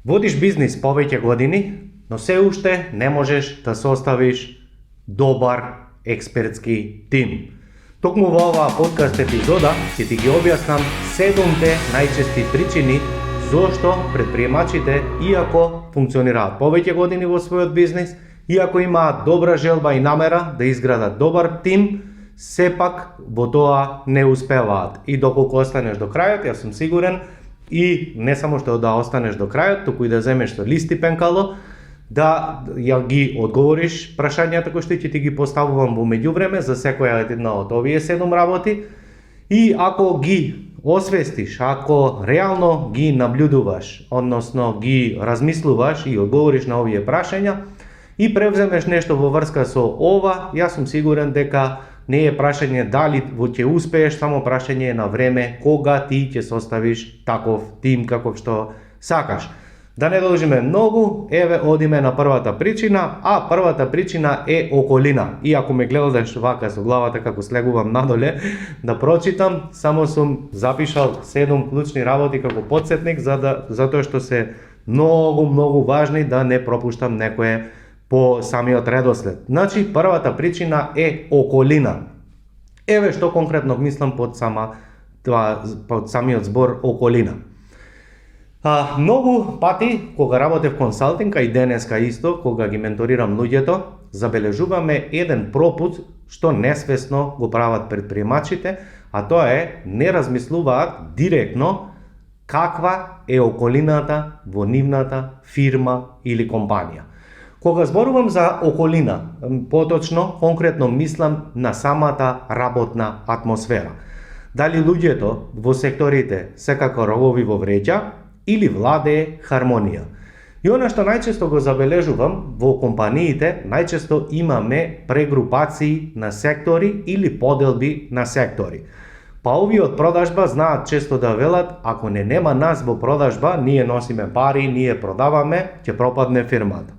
Водиш бизнис повеќе години, но се уште не можеш да составиш добар експертски тим. Токму во оваа подкаст епизода ќе ти ги објаснам 7 најчести причини зошто предприемачите, иако функционираат повеќе години во својот бизнис, иако имаат добра желба и намера да изградат добар тим, сепак во тоа не успеваат. И доколку останеш до крајот, јас сум сигурен, и не само што да останеш до крајот, туку и да земеш со лист и пенкало, да ја ги одговориш прашањата кои што ќе ти ги поставувам во меѓувреме за секоја една од овие 7 работи. И ако ги освестиш, ако реално ги наблюдуваш, односно ги размислуваш и одговориш на овие прашања и превземеш нешто во врска со ова, јас сум сигурен дека не е прашање дали ќе успееш, само прашање е на време кога ти ќе составиш таков тим каков што сакаш. Да не должиме многу, еве одиме на првата причина, а првата причина е околина. И ако ме гледаш вака со главата како слегувам надоле да прочитам, само сум запишал 7 клучни работи како потсетник затоа што се многу важни да не пропуштам некое по самиот редослед. Значи, првата причина е околина. Еве што конкретно мислам под самиот збор околина. Многу пати, кога работев консалтинг, и денеска исто, кога ги менторирам луѓето, забележуваме еден пропут што несвесно го прават предприемачите, а тоа е не размислуваат директно каква е околината во нивната фирма или компанија. Кога зборувам за околина, поточно, конкретно мислам на самата работна атмосфера. Дали луѓето во секторите се како ровови во вреќа или владее хармонија. И она што најчесто го забележувам во компаниите, најчесто имаме прегрупации на сектори или поделби на сектори. Па овие од продажба знаат често да велат, ако нема нас во продажба, ние носиме пари, ние продаваме, ќе пропадне фирмата.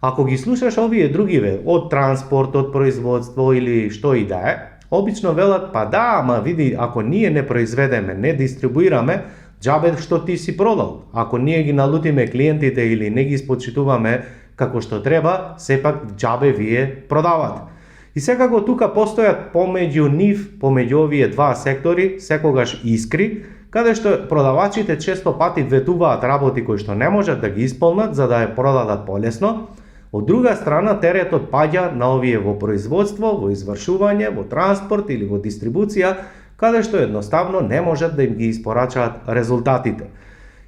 Ако ги слушаш овие другиве, од транспорт, од производство или што и да е, обично велат, па да, ама види, ако ние не произведеме, не дистрибуираме, џабе што ти си продал. Ако ние ги налутиме клиентите или не ги испочитуваме како што треба, сепак џабе вие продавате. И секако тука постојат помеѓу нив, помеѓу овие два сектори, секогаш искри, каде што продавачите често пати ветуваат работи кои што не можат да ги исполнат за да ја продадат полесно. Од друга страна, теретот паѓа на овие во производство, во извршување, во транспорт или во дистрибуција, каде што едноставно не можат да им ги испорачаат резултатите.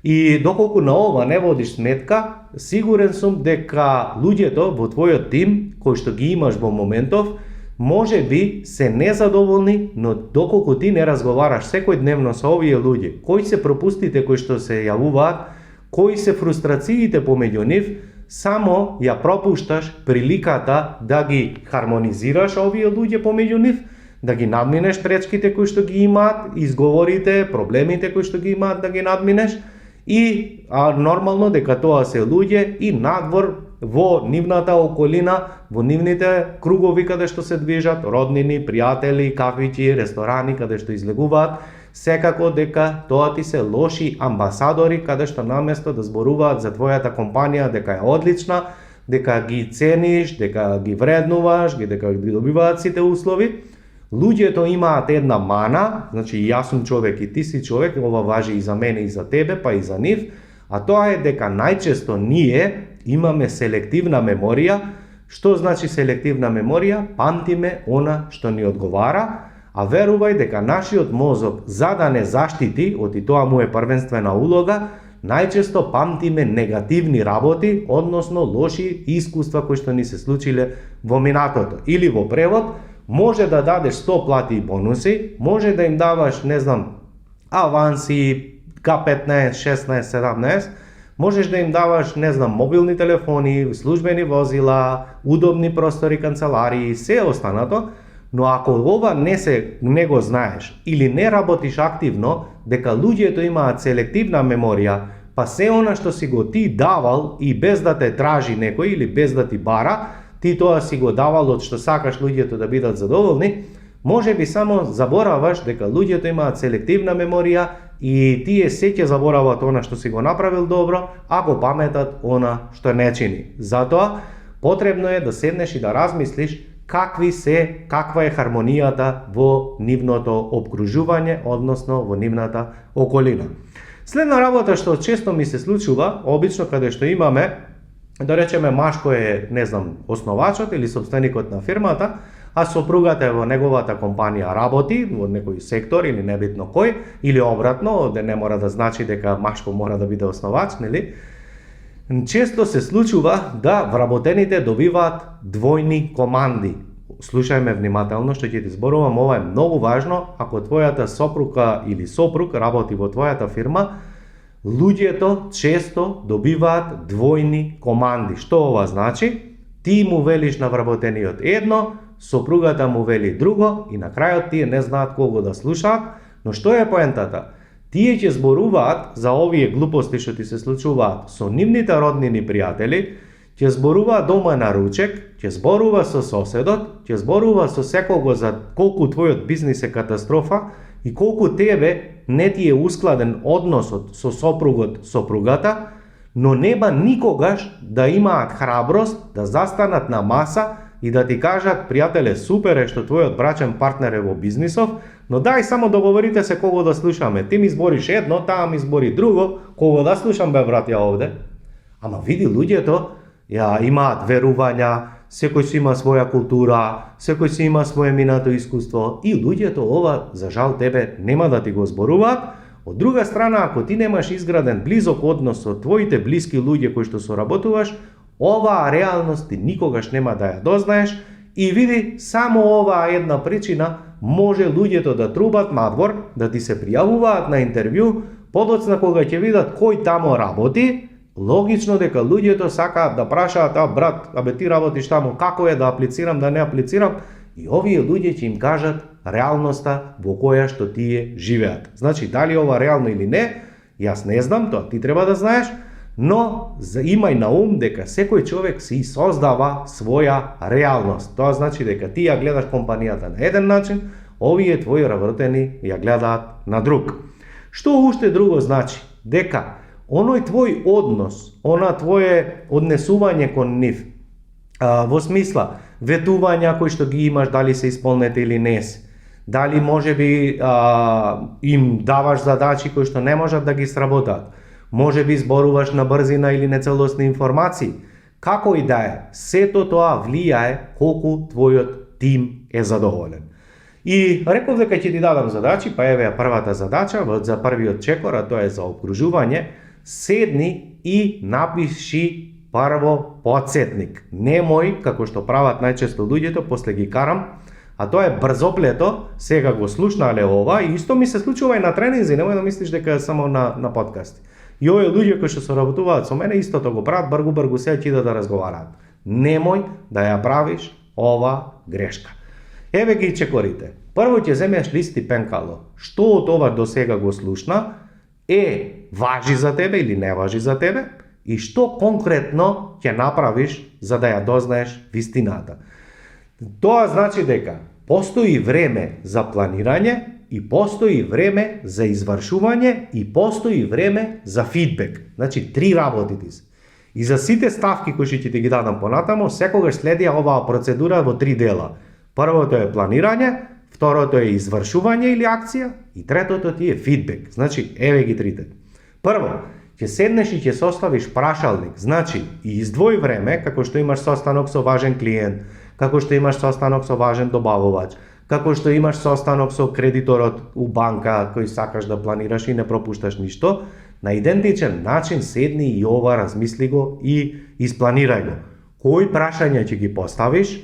И доколку на ова не водиш сметка, сигурен сум дека луѓето во твојот тим, кои што ги имаш во моментов, може би се незадоволни, но доколку ти не разговараш секојдневно со овие луѓе, кои се пропустите кои што се јавуваат, кои се фрустрациите помеѓу нив, само ја пропушташ приликата да ги хармонизираш овие луѓе помеѓу нив, да ги надминеш пречките кои што ги имаат, изговорите, проблемите кои што ги имаат да ги надминеш и нормално дека тоа се луѓе и надвор во нивната околина, во нивните кругови каде што се движат, роднини, пријатели, кафиќи, ресторани каде што излегуваат, секако дека тоа ти се лоши амбасадори каде што наместо да зборуваат за твојата компанија дека е одлична, дека ги цениш, дека ги вреднуваш, дека ги добиваат сите услови, луѓето имаат една мана, значи јас сум човек и ти си човек, ова важи и за мене и за тебе, па и за нив, а тоа е дека најчесто ние имаме селективна меморија. Што значи селективна меморија? Памтиме она што ни одговара, а верувај дека нашиот мозок, за да не заштити, оти тоа му е првенствена улога, најчесто памтиме негативни работи, односно лоши искуства кои што ни се случиле во минатото. Или во превод, може да дадеш 100 плати и бонуси, може да им даваш, не знам, аванси, К15, 16, 17, можеш да им даваш, не знам, мобилни телефони, службени возила, удобни простори, канцеларии, се останато, но ако ова не го знаеш или не работиш активно, дека луѓето имаат селективна меморија, па се она што си го ти давал и без да те тражи некој или без да ти бара, ти тоа си го давал од што сакаш луѓето да бидат задоволни, може би само забораваш дека луѓето имаат селективна меморија и тие се ќе заборават она што си го направил добро, а го паметат она што не чини. Затоа потребно е да седнеш и да размислиш каква е хармонијата во нивното обкружување, односно во нивната околина. Следна работа што често ми се случува, обично каде што имаме, да речеме маж кој е, не знам, основачот или собственикот на фирмата, а сопругата е во неговата компанија работи, во некој сектор или небитно кој, или обратно, да не мора да значи дека машко мора да биде основач, нели? Често се случува да вработените добиваат двојни команди. Слушајме внимателно што ќе ти зборувам, ова е многу важно, ако твојата сопруга или сопруг работи во твојата фирма, луѓето често добиваат двојни команди. Што ова значи? Ти му велиш на вработениот едно, сопругата му вели друго и на крајот тие не знаат кого да слушаат, но што е поентата? Тие ќе зборуваат за овие глупости што ти се случуваат со нивните роднини пријатели, ќе зборува дома на ручек, ќе зборува со соседот, ќе зборува со секого за колку твојот бизнис е катастрофа и колку тебе не ти е ускладен односот со сопругот, сопругата, но нема никогаш да имаат храброст да застанат на маса и да ти кажат, пријателе, супер е што твојот брачен партнер е во бизнисов, но дај само договорите се кого да слушаме. Ти ми збориш едно, таа ми збори друго, кого да слушам бе брат ја овде? Ама види, луѓето имаат верувања, секој си има своја култура, секој си има свое минато искуство и луѓето ова, за жал тебе, нема да ти го зборуваат. Од друга страна, ако ти немаш изграден близок однос со твоите блиски луѓе кои што соработуваш, оваа реалност ти никогаш нема да ја дознаеш и види, само оваа една причина може луѓето да трубат надвор, да ти се пријавуваат на интервју, подоцна кога ќе видат кој тамо работи, логично дека луѓето сакаат да прашаат, брат, абе ти работиш тамо, како е да аплицирам, да не аплицирам, и овие луѓе ќе им кажат реалноста во која што тие живеат. Значи, дали ова реално или не, јас не знам, тоа ти треба да знаеш, но имај на ум дека секој човек си создава своја реалност. Тоа значи дека ти ја гледаш компанијата на еден начин, овие твои работени ја гледаат на друг. Што уште друго значи? Дека оној твој однос, она твое однесување кон нив, во смисла ветувања кои што ги имаш, дали се исполнете или не се, дали може би им даваш задачи кои што не можат да ги сработат, може би зборуваш на брзина или нецелосни информации, како и да е, сето тоа влијае колку твојот тим е задоволен. И реков дека ќе ти дадам задачи, па еве првата задача за првиот чекор, а тоа е за обкружување. Седни и напиши прво подсетник. Немој, како што прават најчесто луѓето, после ги карам, а тоа е брзоплето, сега го слушнале ова и исто ми се случува и на тренинзи, немој да мислиш дека е само на подкасти. И овие луѓе кои што соработуваат со мене истото го прават, бргу се ќе да разговараат. Немој да ја правиш ова грешка. Еве ги чекорите. Прво ќе земеш лист и пенкало. Што од ова до сега го слушна важи за тебе или не важи за тебе и што конкретно ќе направиш за да ја дознаеш вистината. Тоа значи дека постои време за планирање и постои време за извршување и постои време за фидбек. Значи, три работи ти се. И за сите ставки кои ќе ти ги дадам понатамо, секогаш следи оваа процедура во три дела. Првото е планирање, второто е извршување или акција и третото ти е фидбек. Значи, еве ги трите. Прво, ќе седнеш и ќе составиш прашалник. Значи, и издвој време, како што имаш состанок со важен клиент, како што имаш состанок со важен добавувач, како што имаш состанок со кредиторот у банка кој сакаш да планираш и не пропушташ ништо, на идентичен начин седни и ова размисли го и испланирај го. Кои прашања ќе ги поставиш,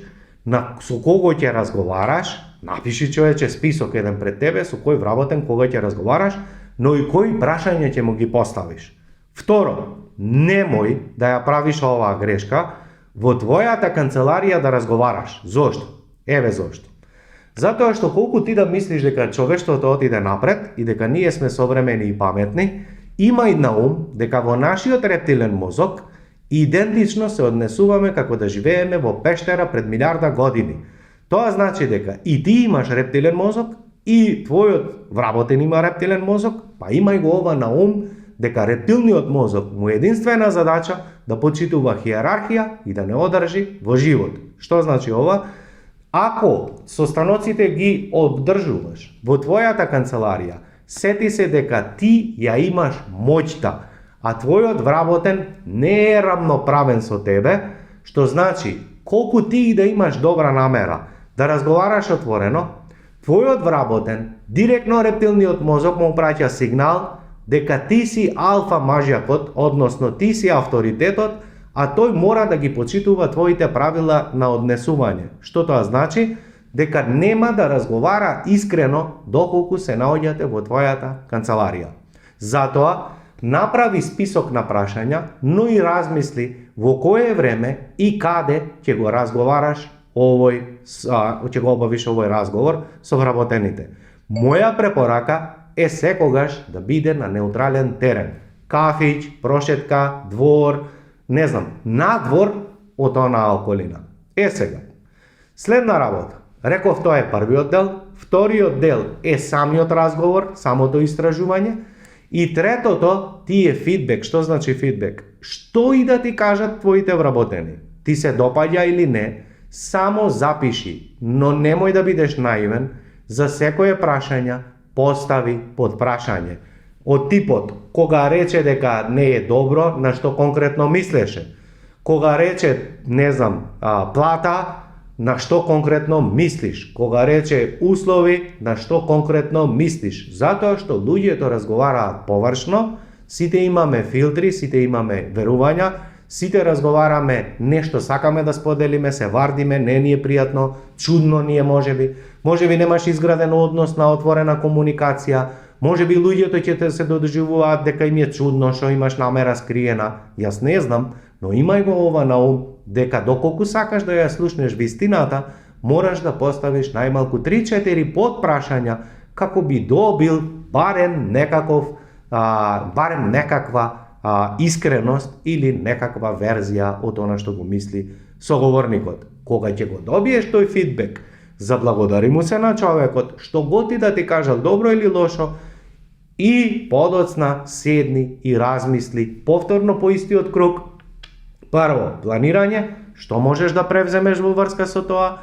со кого ќе разговараш, напиши човече список еден пред тебе со кој вработен кога ќе разговараш, но и кои прашања ќе му ги поставиш. Второ, немој да ја правиш оваа грешка во твојата канцеларија да разговараш. Зошто? Еве зошто. Затоа што колку ти да мислиш дека човештвото отиде напред и дека ние сме современи и паметни, имај на ум дека во нашиот рептилен мозок идентично се однесуваме како да живееме во пештера пред милиарда години. Тоа значи дека и ти имаш рептилен мозок, и твојот вработен има рептилен мозок, па имај го ова на ум, дека рептилниот мозок му е единствена задача да почитува хиерархија и да не одржи во живот. Што значи ова? Ако состаноците ги обдржуваш во твојата канцеларија, сети се дека ти ја имаш моќта, а твојот вработен не е рамноправен со тебе, што значи, колку ти и да имаш добра намера да разговараш отворено, твојот вработен, директно рептилниот мозок му праќа сигнал дека ти си алфа мажјакот, односно ти си авторитетот, а тој мора да ги почитува твоите правила на однесување. Што тоа значи? Дека нема да разговара искрено доколку се наоѓате во твојата канцеларија. Затоа, направи список на прашања, но и размисли во кое време и каде ќе го разговараш ќе го обавиш овој разговор со вработените. Моја препорака е секогаш да биде на неутрален терен. Кафич, прошетка, двор, не знам, надвор од онаа околина. Сега. Следна работа. Реков, тоа е првиот дел, вториот дел е самиот разговор, самото истражување, и третото ти е фидбек. Што значи фидбек? Што и да ти кажат твоите вработени, ти се допаѓа или не, само запиши, но немој да бидеш наивен, за секое прашање постави под прашање. Од типот, кога рече дека не е добро, на што конкретно мислеше? Кога рече, не знам, плата, на што конкретно мислиш? Кога рече услови, на што конкретно мислиш? Затоа што луѓето разговараат површно, сите имаме филтри, сите имаме верувања, сите разговараме нешто сакаме да споделиме, се вардиме, не ни е пријатно, чудно ни е можеби немаш изграден однос на отворена комуникација, можеби луѓето ќе те се доживуваат дека им е чудно што имаш намера скриена. Јас не знам, но имај го ова на ум, дека доколку сакаш да ја слушнеш вистината, мораш да поставиш најмалку 3-4 подпрашања како би добил барем некаква искреност или некаква верзија од она што го мисли соговорникот. Кога ќе го добиеш тој фидбек, заблагодари му се на човекот, што го ти да ти кажал добро или лошо, и подоцна седни и размисли повторно по истиот круг. Прво, планирање, што можеш да превземеш во врска со тоа.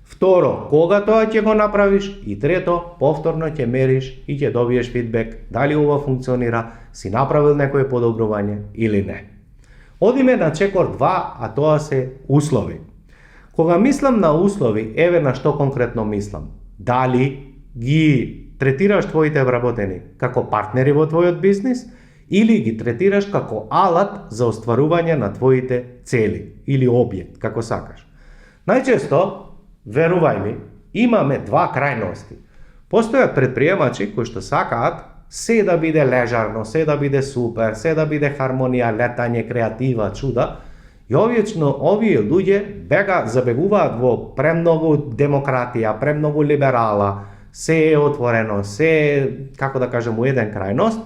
Второ, кога тоа ќе го направиш. И трето, повторно ќе мериш и ќе добиеш фидбек дали ова функционира, си направил некое подобрување или не. Одиме на чекор 2, а тоа се услови. Кога мислам на услови, еве на што конкретно мислам. Дали ги третираш твоите вработени како партнери во твојот бизнис или ги третираш како алат за остварување на твоите цели или објект, како сакаш. Најчесто, верувај ми, имаме два крајности. Постојат предприемачи кои што сакаат се да биде лежарно, се да биде супер, се да биде хармонија, летање, креатива, чуда. И овие луѓе забегуваат во премногу демократија, премногу либерала, се е отворено, се е, како да кажем, у еден крајност.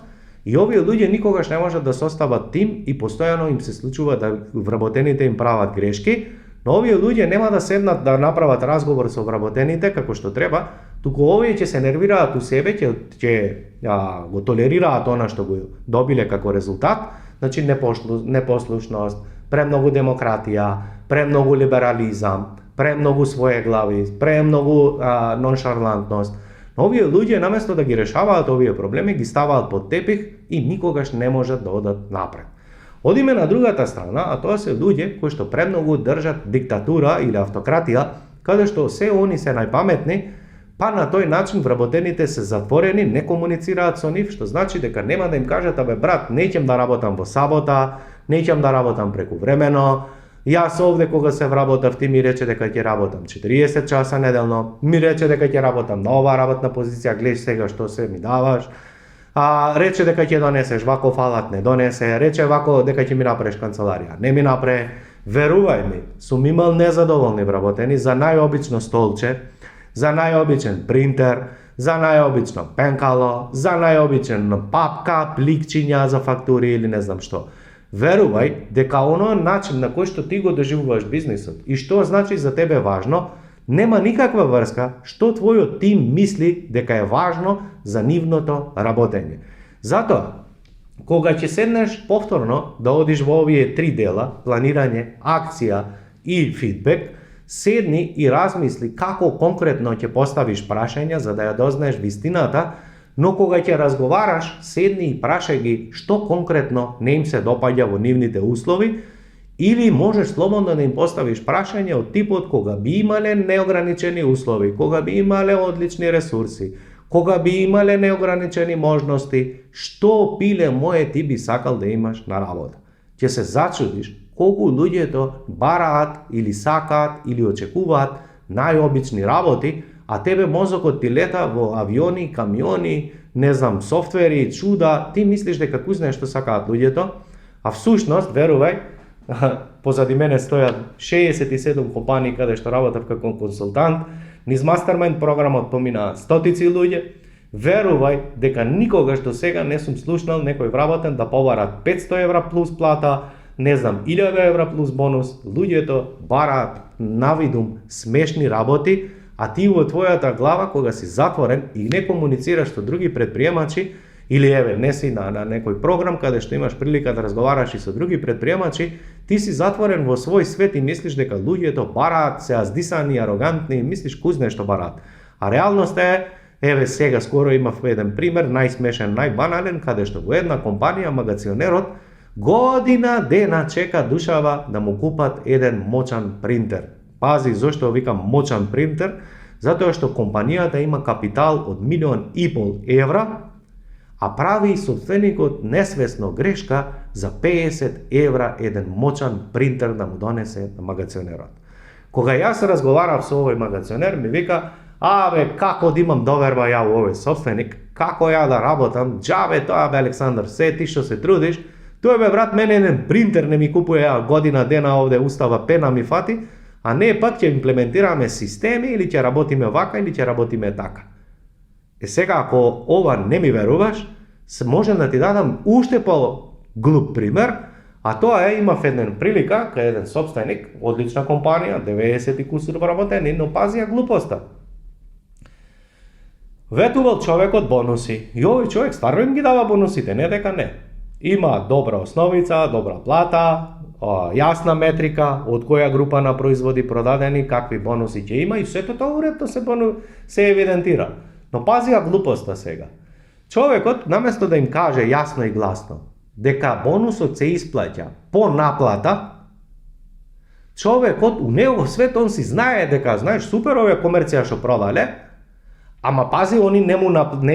И овие луѓе никогаш не можат да состават тим и постојано им се случува да вработените им прават грешки, но овие луѓе нема да седнат да направат разговор со вработените како што треба, туку овие ќе се нервираат у себе, ќе го толерираат она што го добиле како резултат, значи непослушност, премногу демократија, премногу либерализам, премногу своеглави, премногу ноншарлантност. Но овие луѓе наместо да ги решаваат овие проблеми, ги ставаат под тепих и никогаш не можат да одат напред. Одиме на другата страна, а тоа се луѓе кои што премногу држат диктатура или автократија, каде што се они се најпаметни, па на тој начин вработените се затворени, не комуницираат со нив, што значи дека нема да им кажат: абе брат, неќем да работам во сабота, неќем да работам прекувремено, јас овде кога се вработав, ти ми рече дека ќе работам 40 часа неделно, ми рече дека ќе работам на оваа работна позиција, гледаш сега што се ми даваш, рече дека ќе донесеш ваков алат, не донесе, рече вако дека ќе ми направиш канцеларија, не ми направи. Верувај ми, сум имал незадоволни вработени за најобично столче, за најобичен принтер, за најобично пенкало, за најобичен папка, пликчиња за фактури или не знам што. Верувај дека оној начин на кој што ти го доживуваш бизнисот и што значи за тебе важно, нема никаква врска што твојот тим мисли дека е важно за нивното работење. Затоа, кога ќе седнеш повторно да одиш во овие 3 дела, планирање, акција и фидбек, седни и размисли како конкретно ќе поставиш прашања за да ја дознаеш вистината, но кога ќе разговараш, седни и прашај ги што конкретно не им се допаѓа во нивните услови, или можеш слободно да им поставиш прашање од типот кога би имале неограничени услови, кога би имале одлични ресурси, кога би имале неограничени можности, што пиле мое ти би сакал да имаш на работа. Ќе се зачудиш колку луѓето бараат или сакаат или очекуваат најобични работи, а тебе мозокот ти лета во авиони, камиони, не знам, софтвери, чуда, ти мислиш дека знаеш што сакаат луѓето, а всушност, верувај, позади мене стојат 67 компании каде што работев како консултант, низ мастермајнд програмот поминаат стотици луѓе, верувај дека никогаш до сега не сум слушнал некој вработен да побара 500 евра плюс плата, не знам, 1000 евра плюс бонус. Луѓето бараат навидум смешни работи, а ти во твојата глава кога си затворен и не комуницираш со други предприемачи, или не си на некој програм каде што имаш прилика да разговараш и со други предприемачи, ти си затворен во свој свет и мислиш дека луѓето бараат, се аздисани, арогантни, мислиш знаеш што бараат. А реалноста е, сега скоро имав еден пример, најсмешен, најбанален, каде што во една компанија магазионерот година дена чека душава да му купат еден мочан принтер. Пази, зошто викам мочан принтер? Затоа што компанијата има капитал од 1,5 милион евра, а прави собственикот несвесно грешка за 50 евра еден мочан принтер да му донесе на магазионерот. Кога јас разговарав со овој магазионер, ми вика: како да имам доверба ја во овој собственик, како ја да работам, џабе тоа Александар, се ти што се трудиш, тој брат, мене еден принтер не ми купува, ја година дена овде устава пена ми фати, а не пак ќе имплементираме системи или ќе работиме вака или ќе работиме така. Сега, ако ова не ми веруваш, можем да ти дадам уште по-глуп пример, а тоа имав еден прилика, кај еден собственик, одлична компанија, 90 и кусур вработени, но пази ја глупоста. Ветувал човекот бонуси, и овој човек стварно им ги дава бонусите, не дека не. Има добра основица, добра плата, јасна метрика, од која група на производи продадени, какви бонуси ќе има, и сето тоа уредно се евидентира. Но пази ја глупоста сега. Човекот, наместо да им каже јасно и гласно дека бонусот се исплаќа по наплата, човекот у негов свет он си знае дека, знаеш, супер оваа комерција што продале, ама пази,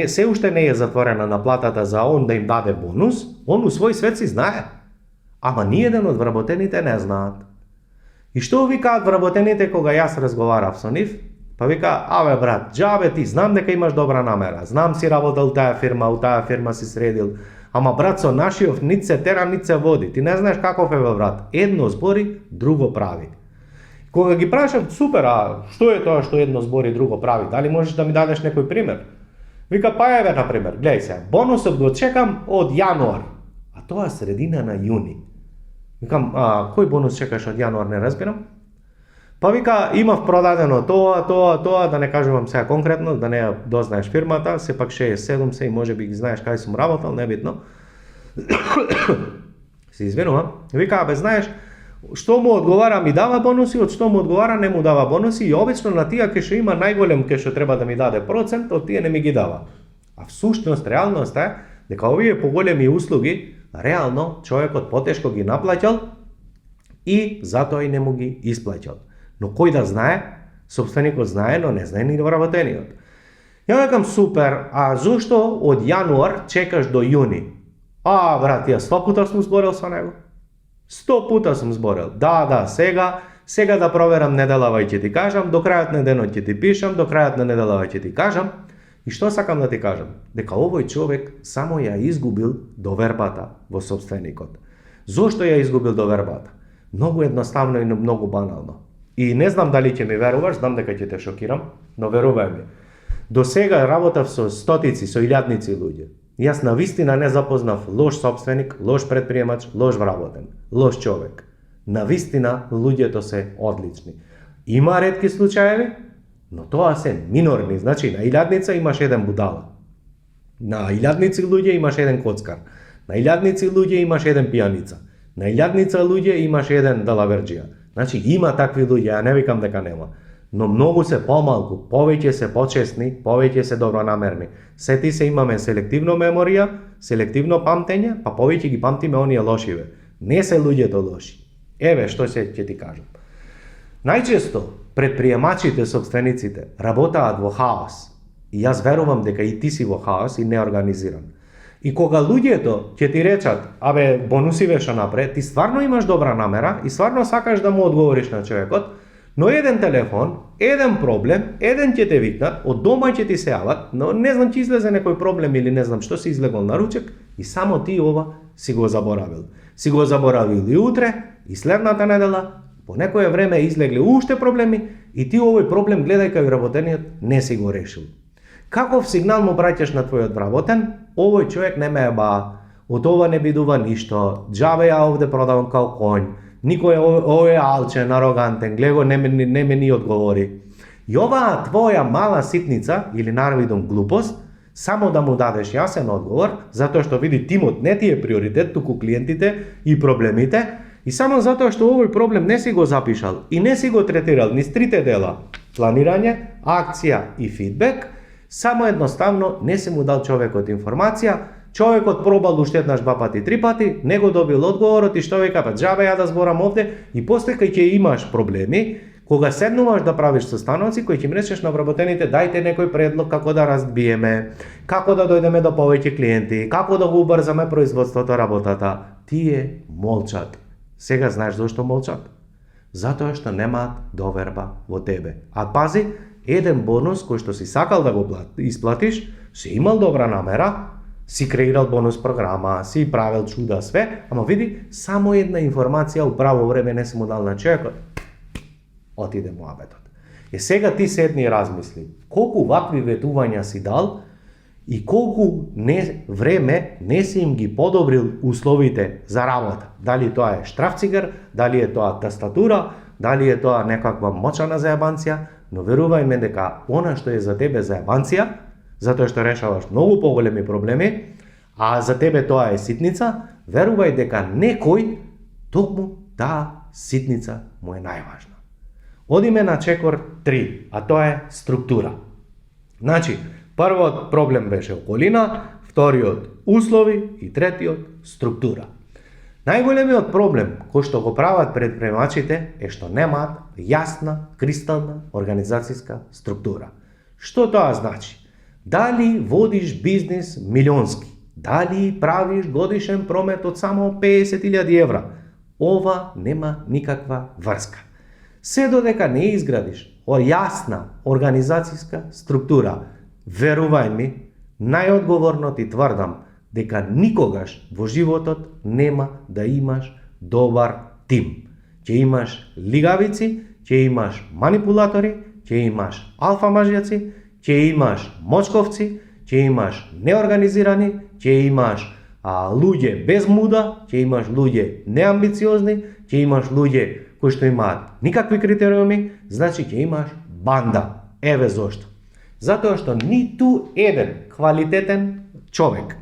се уште не е затворена наплатата за он да им даде бонус, он у свој свет си знае. Ама ниеден од вработените не знаат. И што викаат вработените кога јас разговарав со нив? Па вика: брат, џабе ти, знам дека имаш добра намера, знам си работел у таа фирма си средил, ама брат, со нашиот нит се тера, нит се води, ти не знаеш каков е брат, едно збори, друго прави. Кога ги прашав: супер, што е тоа што едно збори, друго прави, дали можеш да ми дадеш некој пример? Вика: на пример, гледај се, бонусот го чекам од јануар, а тоа средина на јуни. Викам: кој бонус чекаш од јануар, не разбирам? Па вика: имав продадено тоа, да не кажувам сега конкретно, да не дознаеш фирмата, сепак 67 се и може би ги знаеш кај сум работел, небитно. Се извинувам. Вика: знаеш, што му одговара ми дава бонуси, од што му одговара не му дава бонуси, и обично на тие кај што има најголем, кај што треба да ми даде процент, од тие не ми ги дава. А всушност реалност е дека овие поголеми услуги реално човекот потешко ги наплаќал и затоа и не му ги исплаќал. Но кој да знае? Собственикот знае, но не знае ни вработениот. Ја викам: супер, а зошто од јануар чекаш до јуни? Брат, ја 100 пута сум зборил со него. 100 пута сум зборил. Да, сега да проверам неделава и ќе ти кажам, до крајот на денот ќе ти пишам, до крајот на неделава ќе ти кажам. И што сакам да ти кажам? Дека овој човек само ја изгубил довербата во собственикот. Зошто ја изгубил довербата? Многу едноставно и многу банално. И не знам дали ќе ми веруваш, знам дека ќе те шокирам, но верувај ми. До сега работав со стотици, со илјадници луѓе. Јас навистина не запознав лош собственик, лош предприемач, лош вработен, лош човек. Навистина луѓето се одлични. Има ретки случаеви, но тоа се минорни. Значи, на илјадница имаш еден будала. На илјадници луѓе имаш еден коцкар. На илјадници луѓе имаш еден пијаница. На илјадница луѓе имаш еден далаверџија. Значи има такви луѓе, ја не викам дека нема. Но многу се помалку, повеќе се почесни, повеќе се добронамерни. Сети се имаме селективно меморија, селективно памтење, па повеќе ги памтиме оние лошиве. Не се луѓето лоши. Еве што ќе ти кажам. Најчесто предприемачите, сопствениците работаат во хаос. И јас верувам дека и ти си во хаос и неорганизиран. И кога луѓето ќе ти речат, абе бонусиве што напред, ти стварно имаш добра намера и стварно сакаш да му одговориш на човекот, но еден телефон, еден проблем, еден ќе те викнат, од дома ќе ти се јават, но не знам ќе излезе некој проблем или не знам што си излегол на ручек и само ти ова си го заборавил. Си го заборавил и утре, и следната недела, по некое време излегле уште проблеми и ти овој проблем гледајќа вработениот не си го решил. Каков сигнал му праќаш на твојот вработен? Овој човек не ме еба, од ова не бидува ништо, џабе ја овде продавам као конј, никој овој е алчен, арогантен, глего не ме ни одговори. И оваа твоја мала ситница, или навидом глупост, само да му дадеш јасен одговор, затоа што види тимот не ти е приоритет, туку клиентите и проблемите, и само затоа што овој проблем не си го запишал и не си го третирал низ трите дела, планирање, акција и фидбек, само едноставно не си му дал човекот информација, човекот пробал уште еднаш 2 пати, 3 пати, не го добил одговорот и што вика, па џабе ја да зборам овде, и после кај ќе имаш проблеми, кога седнуваш да правиш состаноци, кој ќе им речеш на вработените, дајте некој предлог како да разбиеме, како да дојдеме до повеќе клиенти, како да го убрзаме производството, работата, тие молчат. Сега знаеш зошто молчат? Затоа што немаат доверба во тебе. А пази, еден бонус кој што си сакал да го исплатиш, си имал добра намера, си креирал бонус програма, си правил чуда све, ама види, само една информација у право време не си му дал на човекот, отиде муабетот. Е сега ти седни и размисли, колку вакви ветувања си дал и колку време не си им ги подобрил условите за работа. Дали тоа е штрафцигер, дали е тоа тастатура, дали е тоа некаква мочана заебанција, но верувај ме дека она што е за тебе заебанција, затоа што решаваш многу поголеми проблеми, а за тебе тоа е ситница, верувај дека некој токму таа ситница му е најважна. Одиме на чекор 3, а тоа е структура. Значи, првиот проблем беше околина, вториот услови и третиот структура. Најголемиот проблем кој што го прават предприемачите е што немаат јасна, кристална организацијска структура. Што тоа значи? Дали водиш бизнис милионски, дали правиш годишен промет од само 50.000 евра, ова нема никаква врска. Се додека не изградиш јасна организацијска структура, верувај ми, најодговорно ти тврдам дека никогаш во животот нема да имаш добар тим. Ќе имаш лигавици, ќе имаш манипулатори, ќе имаш алфа-мажјаци, ќе имаш мочковци, ќе имаш неорганизирани, ќе имаш луѓе без муда, ќе имаш луѓе неамбициозни, ќе имаш луѓе кои што имаат никакви критериуми, значи ќе имаш банда. Еве зошто. Затоа што ниту еден квалитетен човек,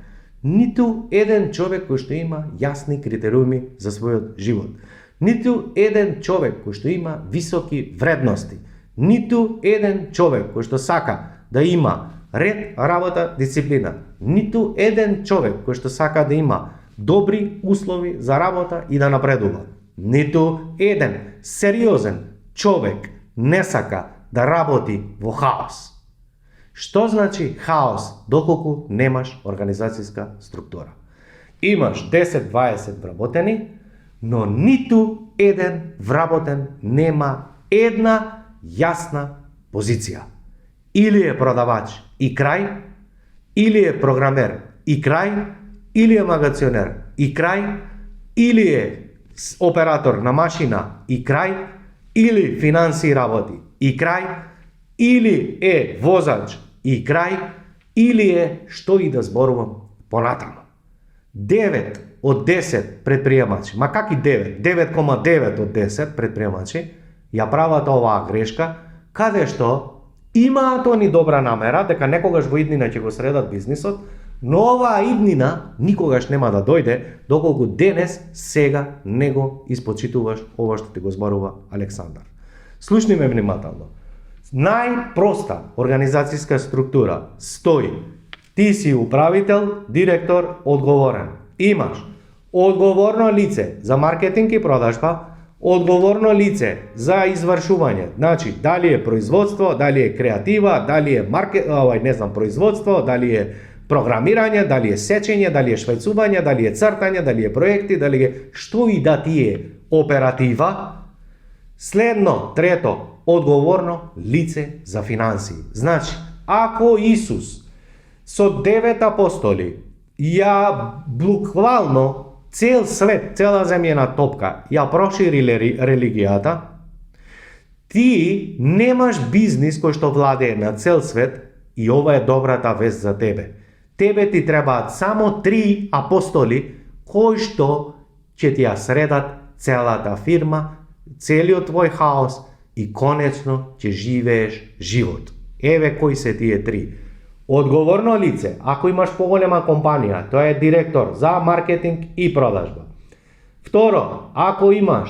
ниту еден човек кој што има јасни критериуми за својот живот, ниту еден човек кој што има високи вредности, ниту еден човек кој што сака да има ред, работа, дисциплина, ниту еден човек кој што сака да има добри услови за работа и да напредува, ниту еден сериозен човек не сака да работи во хаос. Што значи хаос доколку немаш организацијска структура? Имаш 10-20 вработени, но ниту еден вработен нема една јасна позиција. Или е продавач и крај, или е програмер и крај, или е магационер и крај, или е оператор на машина и крај, или финанси работи и крај, или е возач и крај, или е што и да зборувам понатаму. 9 од 10 предприемачи, ма как и 9, 9,9 од 10 предприемачи ја прават оваа грешка, каде што имаат они добра намера дека некогаш во иднина ќе го средат бизнисот, Но оваа иднина никогаш нема да дојде доколку денес сега не го испочитуваш ова што ти го зборува Александар. Слушни ме внимателно. Најпроста организацијска структура стои: ти си управител, директор, одговорен. Имаш одговорно лице за маркетинг и продажба, одговорно лице за извршување. Значи, дали е производство, дали е креатива, дали е производство, дали е програмирање, дали е сечење, дали е швајцување, дали е цртање, дали е проекти, дали е што и да ти е оператива. Следно, трето, одговорно лице за финансии. Значи, ако Исус со 9 апостоли ја буквално цел свет, цела земјена топка ја прошири религијата, ти немаш бизнис кој што владее на цел свет и ова е добрата вест за тебе. Тебе ти требаат само 3 апостоли кои што ќе ти ја средат целата фирма, целиот твој хаос и конечно ќе живееш живот. Еве кои се тие 3. Одговорно лице, ако имаш поголема компанија, тоа е директор за маркетинг и продажба. Второ, ако имаш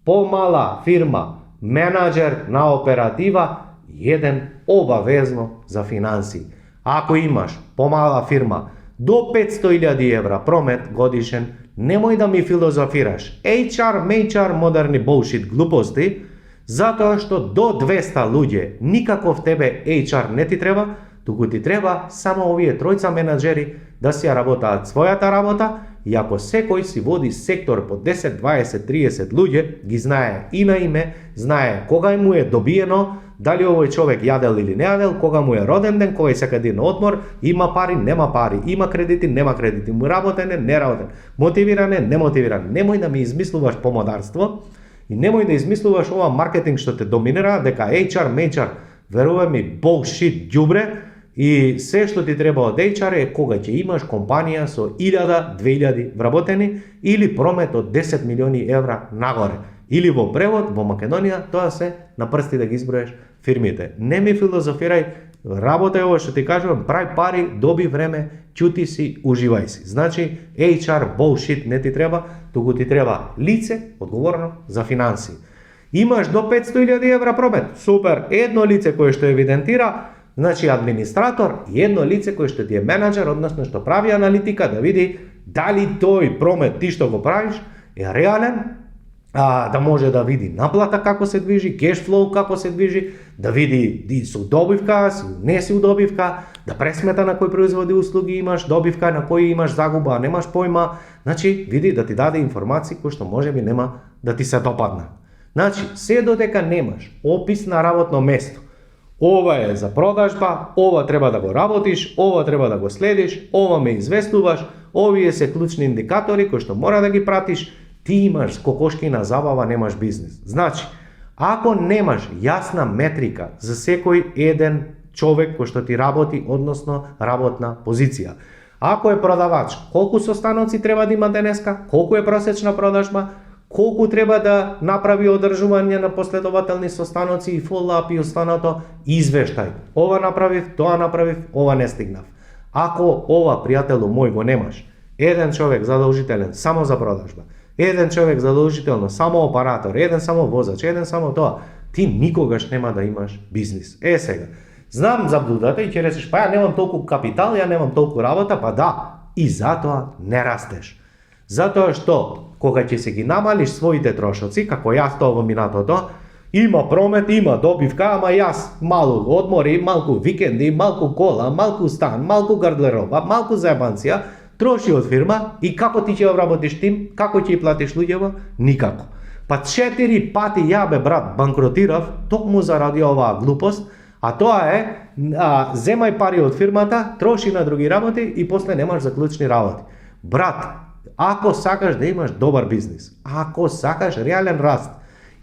помала фирма, менаџер на оператива, еден обавезно за финансии. Ако имаш помала фирма до 500.000 евра промет годишен, немој да ми филозофираш HR, модерни bullshit глупости, затоа што до 200 луѓе никаков тебе HR не ти треба, туку ти треба само овие тројца менаџери да си ја работаат својата работа, и ако секој си води сектор по 10, 20, 30 луѓе, ги знае и на име, знае кога му е добиено, дали овој човек јадел или не јадел, кога му е роден ден, кога сака да на одмор, има пари, нема пари, има кредити, нема кредити, му работен е, не работен, мотивиран е, не мотивиран. Немој да ми измислуваш помодарство и немој да измислуваш ова маркетинг што те доминира, дека HR, верувај ми, bullshit, ѓубре. И се што ти треба од HR е кога ќе имаш компанија со 1000, 2000 вработени или промет од 10 милиони евра нагоре. Или во превод, во Македонија, тоа се на прсти да ги изброеш фирмите. Не ми филозофирај, работај ова што ти кажувам, прај пари, доби време, ќути си, уживај си. Значи, HR bullshit не ти треба, туку ти треба лице одговорно за финансии. Имаш до 500.000 евра промет, супер, едно лице кое што евидентира, значи администратор и едно лице кој што ти е менаџер, односно што прави аналитика, да види дали тој промет ти што го правиш е реален, да може да види наплата како се движи, кеш флоу како се движи, да види ди со добивка, не си добивка, да пресмета на кој производи услуги имаш добивка, на кој имаш загуба, а немаш појма, значи види да ти даде информации кои што можеби нема да ти се допаднат. Значи, се додека немаш опис на работно место, ова е за продажба, ова треба да го работиш, ова треба да го следиш, ова ме известуваш, овие се клучни индикатори кои што мора да ги пратиш, ти имаш кокошкина забава, немаш бизнес. Значи, ако немаш јасна метрика за секој еден човек кој што ти работи, односно работна позиција, ако е продавач, колку состаноци треба да има денеска, колку е просечна продажба, колку треба да направи одржување на последователни состаноци и фоллоуп и останато, извештај. Ова направив, тоа направив, ова не стигнав. Ако ова, пријателу мој, го немаш, еден човек задолжителен само за продажба, еден човек задолжително само оператор, еден само возач, еден само тоа, ти никогаш нема да имаш бизнис. Сега, знам заблудата и ќе речеш, па ја немам толку капитал, ја немам толку работа, па да, и затоа не растеш. Затоа што, кога ќе се ги намалиш своите трошоци, како јас тоа во минатото, има промет, има добивка, ама јас малку одмори, малку викенди, малку кола, малку стан, малку гардероба, малку заебанција, троши од фирма и како ти ќе обработиш тим, како ќе платиш луѓево? Никако. Па 4 пати ја бе брат банкротирав токму заради оваа глупост, а тоа е земај пари од фирмата, троши на други работи и после немаш заклучни работи. Брат, ако сакаш да имаш добар бизнис, ако сакаш реален раст,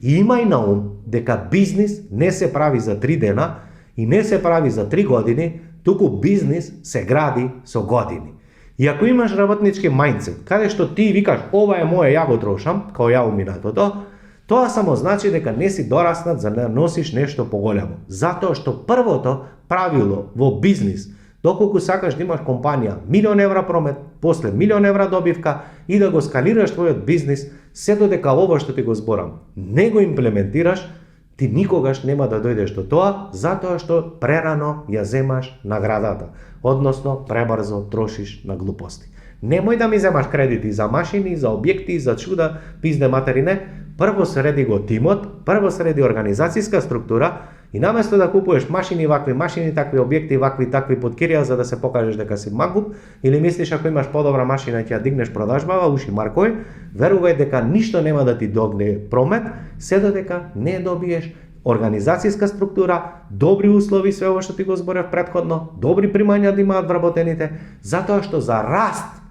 имај на ум дека бизнис не се прави за 3 дена и не се прави за 3 години, туку бизнис се гради со години. И ако имаш работнички мајндсет, каде што ти викаш ова е моје, ја го трошам, као ја уминатото, тоа само значи дека не си дораснат за да носиш нешто поголемо. Затоа што првото правило во бизнис Доколку сакаш да имаш компанија 1.000.000 евра промет, после 1.000.000 евра добивка и да го скалираш твојот бизнис, се додека ова што ти го зборам не го имплементираш, ти никогаш нема да дојдеш до тоа, затоа што прерано ја земаш наградата, односно пребрзо трошиш на глупости. Немој да ми земаш кредити за машини, за објекти, за чуда, пизде материне. Прво среди го тимот, прво среди организацијска структура и наместо да купуваш машини, вакви машини, такви објекти, вакви такви подкирија за да се покажеш дека си магуб, или мислиш ако имаш подобра машина ќе ја дигнеш продажбава, уши маркој, верувај дека ништо нема да ти догне промет, се додека не добиеш организацијска структура, добри услови, све ова што ти го зборев претходно, добри примања да имаат вработените, затоа што за раст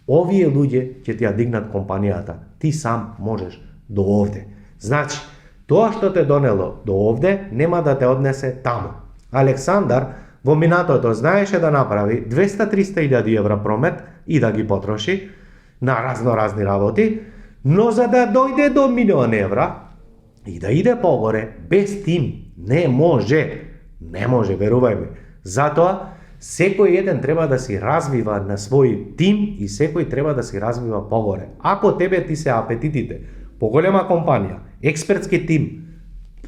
овие луѓе ќе ти ја дигнат компанијата. Ти сам можеш до овде. Значи, тоа што те донело до овде нема да те однесе таму. Александар во минатото знаеше да направи 200-300 илјади евра промет и да ги потроши на разноразни работи, но за да дојде до 1.000.000 евра и да иде погоре без тим не може. Не може, верувај ми. Затоа секој еден треба да си развива на свој тим и секој треба да си развива погоре. Ако тебе ти се апетитите, поголема компанија, експертски тим,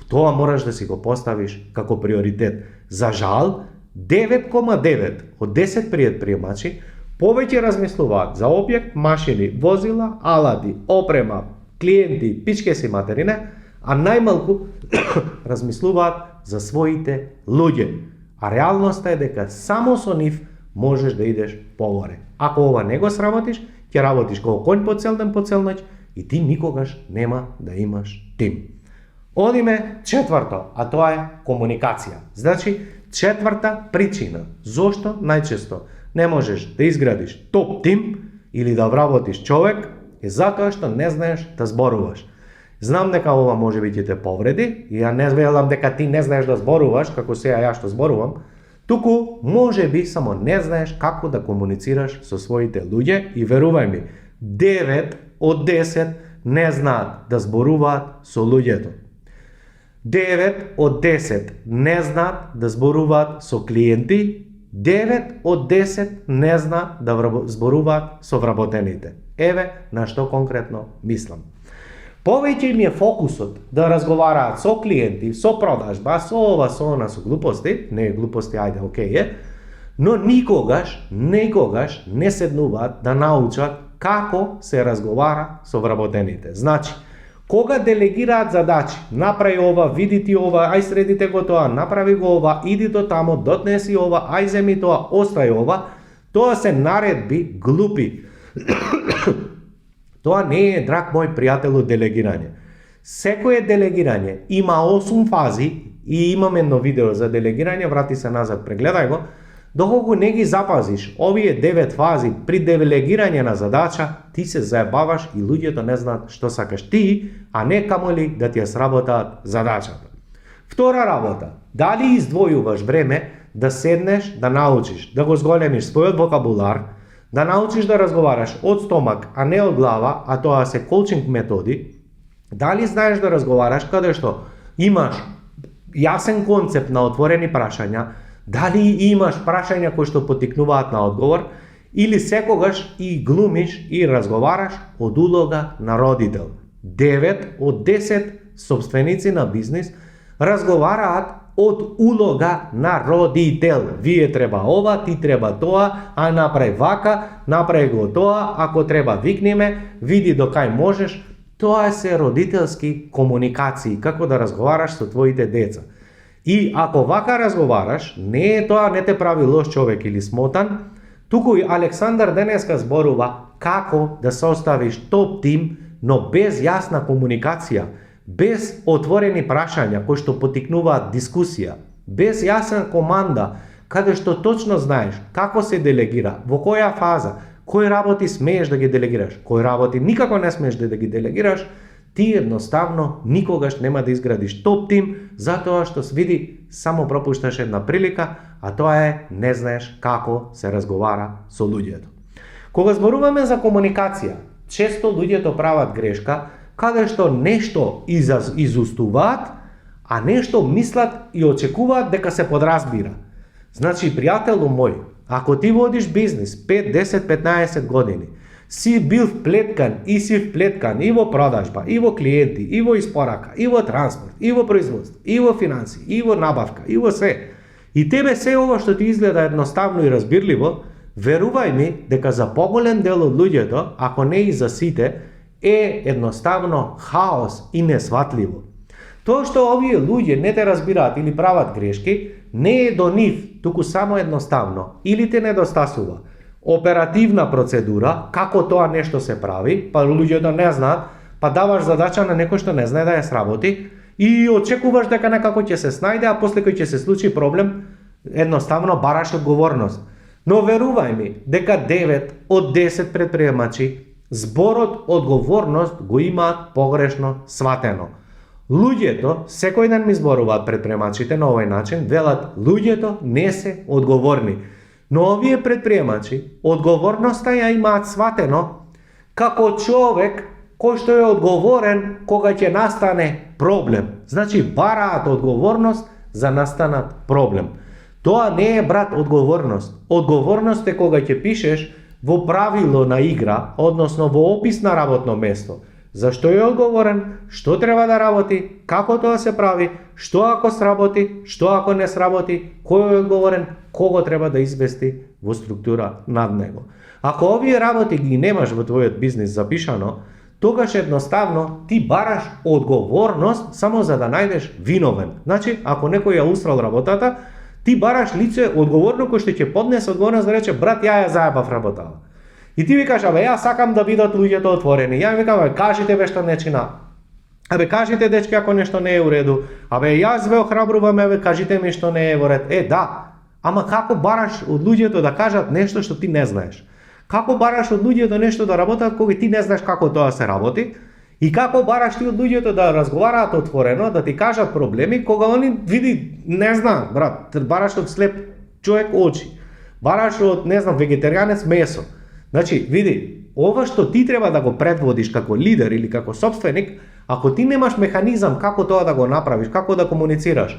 тоа можеш да си го поставиш како приоритет. За жал, 9,9 од 10 предприемачи повеќе размислуваат за објект, машини, возила, алати, опрема, клиенти, пичке си материне, а најмалку размислуваат за своите луѓе. А реалноста е дека само со нив можеш да идеш погоре. Ако ова не го сработиш, ќе работиш како конј по цел ден, по цел ноќ и ти никогаш нема да имаш тим. Одиме четврто, а тоа е комуникација. Значи, четврта причина зошто најчесто не можеш да изградиш топ тим или да вработиш човек е затоа што не знаеш да зборуваш. Знам дека ова може би ќе те повреди и ја не велам дека ти не знаеш да зборуваш, како сега ја што зборувам, туку може би само не знаеш како да комуницираш со своите луѓе и верувај ми, 9 од 10 не знаат да зборуваат со луѓето. 9 од 10 не знаат да зборуваат со клиенти, 9 од 10 не знаат да зборуваат со вработените. Еве на што конкретно мислам. Повеќе им е фокусот да разговараат со клиенти, со продажба, со ова, со она, со глупости, не глупости, ајде, окей е, но никогаш не седнуваат да научат како се разговара со вработените. Значи, кога делегираат задачи, направи ова, види ти ова, ај средите го тоа, направи го ова, иди до тамо, дотнеси ова, ај земи тоа, остај ова, тоа се наредби глупи. Тоа не е, драг мој пријателу, делегирање. Секое делегирање има 8 фази и имам едно видео за делегирање, врати се назад, прегледај го. Доколку не ги запазиш овие 9 фази при делегирање на задача, ти се заебаваш и луѓето не знаат што сакаш ти, а не камоли да ти ја сработаат задачата. Втора работа, дали издвојуваш време да седнеш, да научиш, да го зголемиш својот вокабулар, да научиш да разговараш од стомак, а не од глава, а тоа се коучинг методи, дали знаеш да разговараш каде што имаш јасен концепт на отворени прашања, дали имаш прашања кои што потикнуваат на одговор, или секогаш и глумиш и разговараш од улога на родител. 9 од 10 собственици на бизнис разговараат од улога на родител. Вие треба ова, ти треба тоа, а направи вака, направи го тоа, ако треба викниме, види до кај можеш. Тоа се родителски комуникации, како да разговараш со твоите деца. И ако вака разговараш, не е тоа не те прави лош човек или смотан, туку и Александар денеска зборува како да составиш топ тим, но без јасна комуникација, без отворени прашања кои што потикнуваат дискусија, без јасна команда, каде што точно знаеш како се делегира, во која фаза, кои работи смееш да ги делегираш, кои работи никако не смееш да ги делегираш, ти едноставно никогаш нема да изградиш топ тим, затоа што види само пропушташ една прилика, а тоа е не знаеш како се разговара со луѓето. Кога зборуваме за комуникација, често луѓето прават грешка каде што нешто изустуваат, а нешто мислат и очекуваат дека се подразбира. Значи, пријателу мој, Ако ти водиш бизнис 5, 10, 15 години, си бил вплеткан и во продажба, и во клиенти, и во испорака, и во транспорт, и во производство, и во финанси, и во набавка, и во све. И тебе се ова што ти изгледа едноставно и разбирливо, верувај ми дека за поголем дел од луѓето, ако не и за сите, е едноставно хаос и несватливо. Тоа што овие луѓе не те разбираат или прават грешки, не е до нив, туку само едноставно, или те недостасува оперативна процедура, како тоа нешто се прави, па луѓето не знаат, па даваш задача на некој што не знае да ја сработи и очекуваш дека некако ќе се снајде, а после кој ќе се случи проблем, едноставно бараш одговорност. Но верувај ми, дека 9 од 10 предприемачи зборот одговорност го имаат погрешно сватено. Луѓето, секој ден ми зборуваат предприемачите на овој начин, велат луѓето не се одговорни. Но овие предприемачи одговорноста ја имаат сватено како човек кој што е одговорен кога ќе настане проблем. Значи бараат одговорност за настанат проблем. Тоа не е, брат, одговорност. Одговорност е кога ќе пишеш во правило на игра, односно во опис на работно место. Зашто е одговорен, што треба да работи, како тоа се прави, што ако сработи, што ако не сработи, кој е одговорен, кого треба да извести во структура над него. Ако овие работи ги немаш во твојот бизнис запишано, тогаш едноставно ти бараш одговорност само за да најдеш виновен. Значи, ако некој ја усрал работата, ти бараш лице одговорно кој што ќе поднесе одговорност да рече брат, ја заебав работата. И ти викаш, абе, јас сакам да бидат луѓето отворени. Ја викам, абе, кажите бе што не чина. Абе, кажите дечки ако нешто не е у реду. Абе, јас ве охрабрувам, абе, кажите ми што не е во ред. Да. Ама како бараш од луѓето да кажат нешто што ти не знаеш? Како бараш од луѓето нешто да работат кога ти не знаеш како тоа се работи? И како бараш ти од луѓето да разговараат отворено, да ти кажат проблеми кога они види не знаат, брат, бараш од слеп човек очи. Бараш од, не знам, вегетаријанец месо. Значи, види, ова што ти треба да го предводиш како лидер или како собственик, ако ти немаш механизам како тоа да го направиш, како да комуницираш,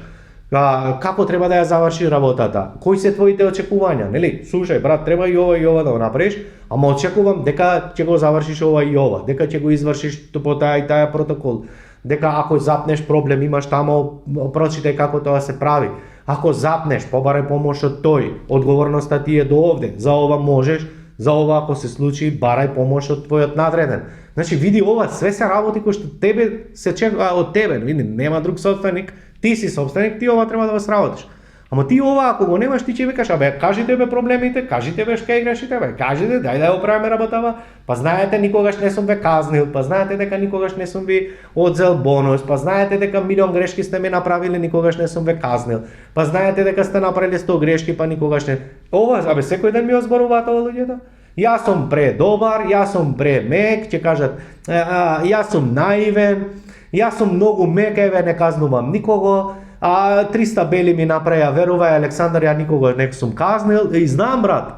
како треба да ја завршиш работата, кои се твоите очекувања, нели? Слушај, брат, треба и ова да го направиш, ама очекувам дека ќе го завршиш ова и ова, дека ќе го извршиш по таа и таа протокол, дека ако запнеш проблем имаш тамо, прочитај како тоа се прави. Ако запнеш, побарај помош од тој, одговорноста ти е до овде, за ова можеш, за ова ако се случи, барај помош од твојот надреден. Значи, види, ова све се работи кои што тебе се чека од тебе, види, нема друг собственик, ти си собственик, ти ова треба да го сработиш. Ама ти ова ако го немаш, ти ќе викаш, абе, кажите бе проблемите, кажите бе шкај грешите, бе, кажите, дај да ја оправиме работава, па знаете никогаш не сум ве казнил, па знаете дека никогаш не сум ви одзел бонус, па знаете дека милион грешки сте ми направили, никогаш не сум ве казнил, па знаете дека сте направили 100 грешки, па никогаш не. Ова, абе, секој ден ми озборуваат ова луѓето? Јас сум предобар, јас сум премек, ќе кажат, јас сум наивен, јас сум многу мек, еве не казнувам никого, 300 бели ми направија, верувај Александар, ја никога не сум казнил, и знам, брат,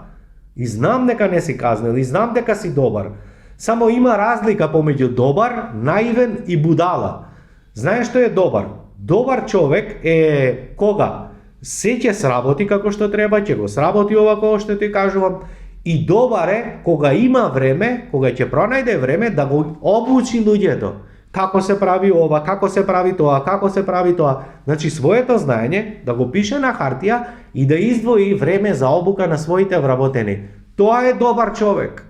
и знам дека не си казнил, и знам дека си добар. Само има разлика помеѓу добар, наивен и будала. Знаеш што е добар? Добар човек е кога се ќе сработи како што треба, ќе го сработи ова како што ти кажувам, и добар е кога има време, кога ќе пронајде време да го обучи луѓето. Како се прави ова, како се прави тоа, како се прави тоа. Значи, своето знаење да го пише на хартија и да издвои време за обука на своите вработени. Тоа е добар човек.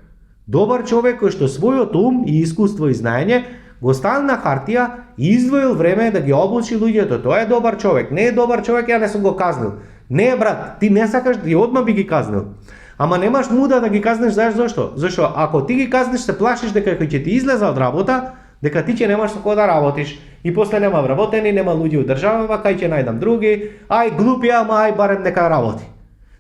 Добар човек кој што својот ум и искуство и знаење го ставил на хартија и издвоил време да ги обучи луѓето. Тоа е добар човек. Не е добар човек, ја не сум го казнил. Не, брат, ти не сакаш, ти одма би ги казнил. Ама немаш муда да ги казнеш, знаеш зашто? Зашто ако ти ги казнеш, се плашиш дека кој ќе ти излезе од работа, дека ти ќе немаш со кој да работиш и после нема вработени, нема луѓе у државава, кај ќе најдам други, ај глупи, ама ај барем нека работи.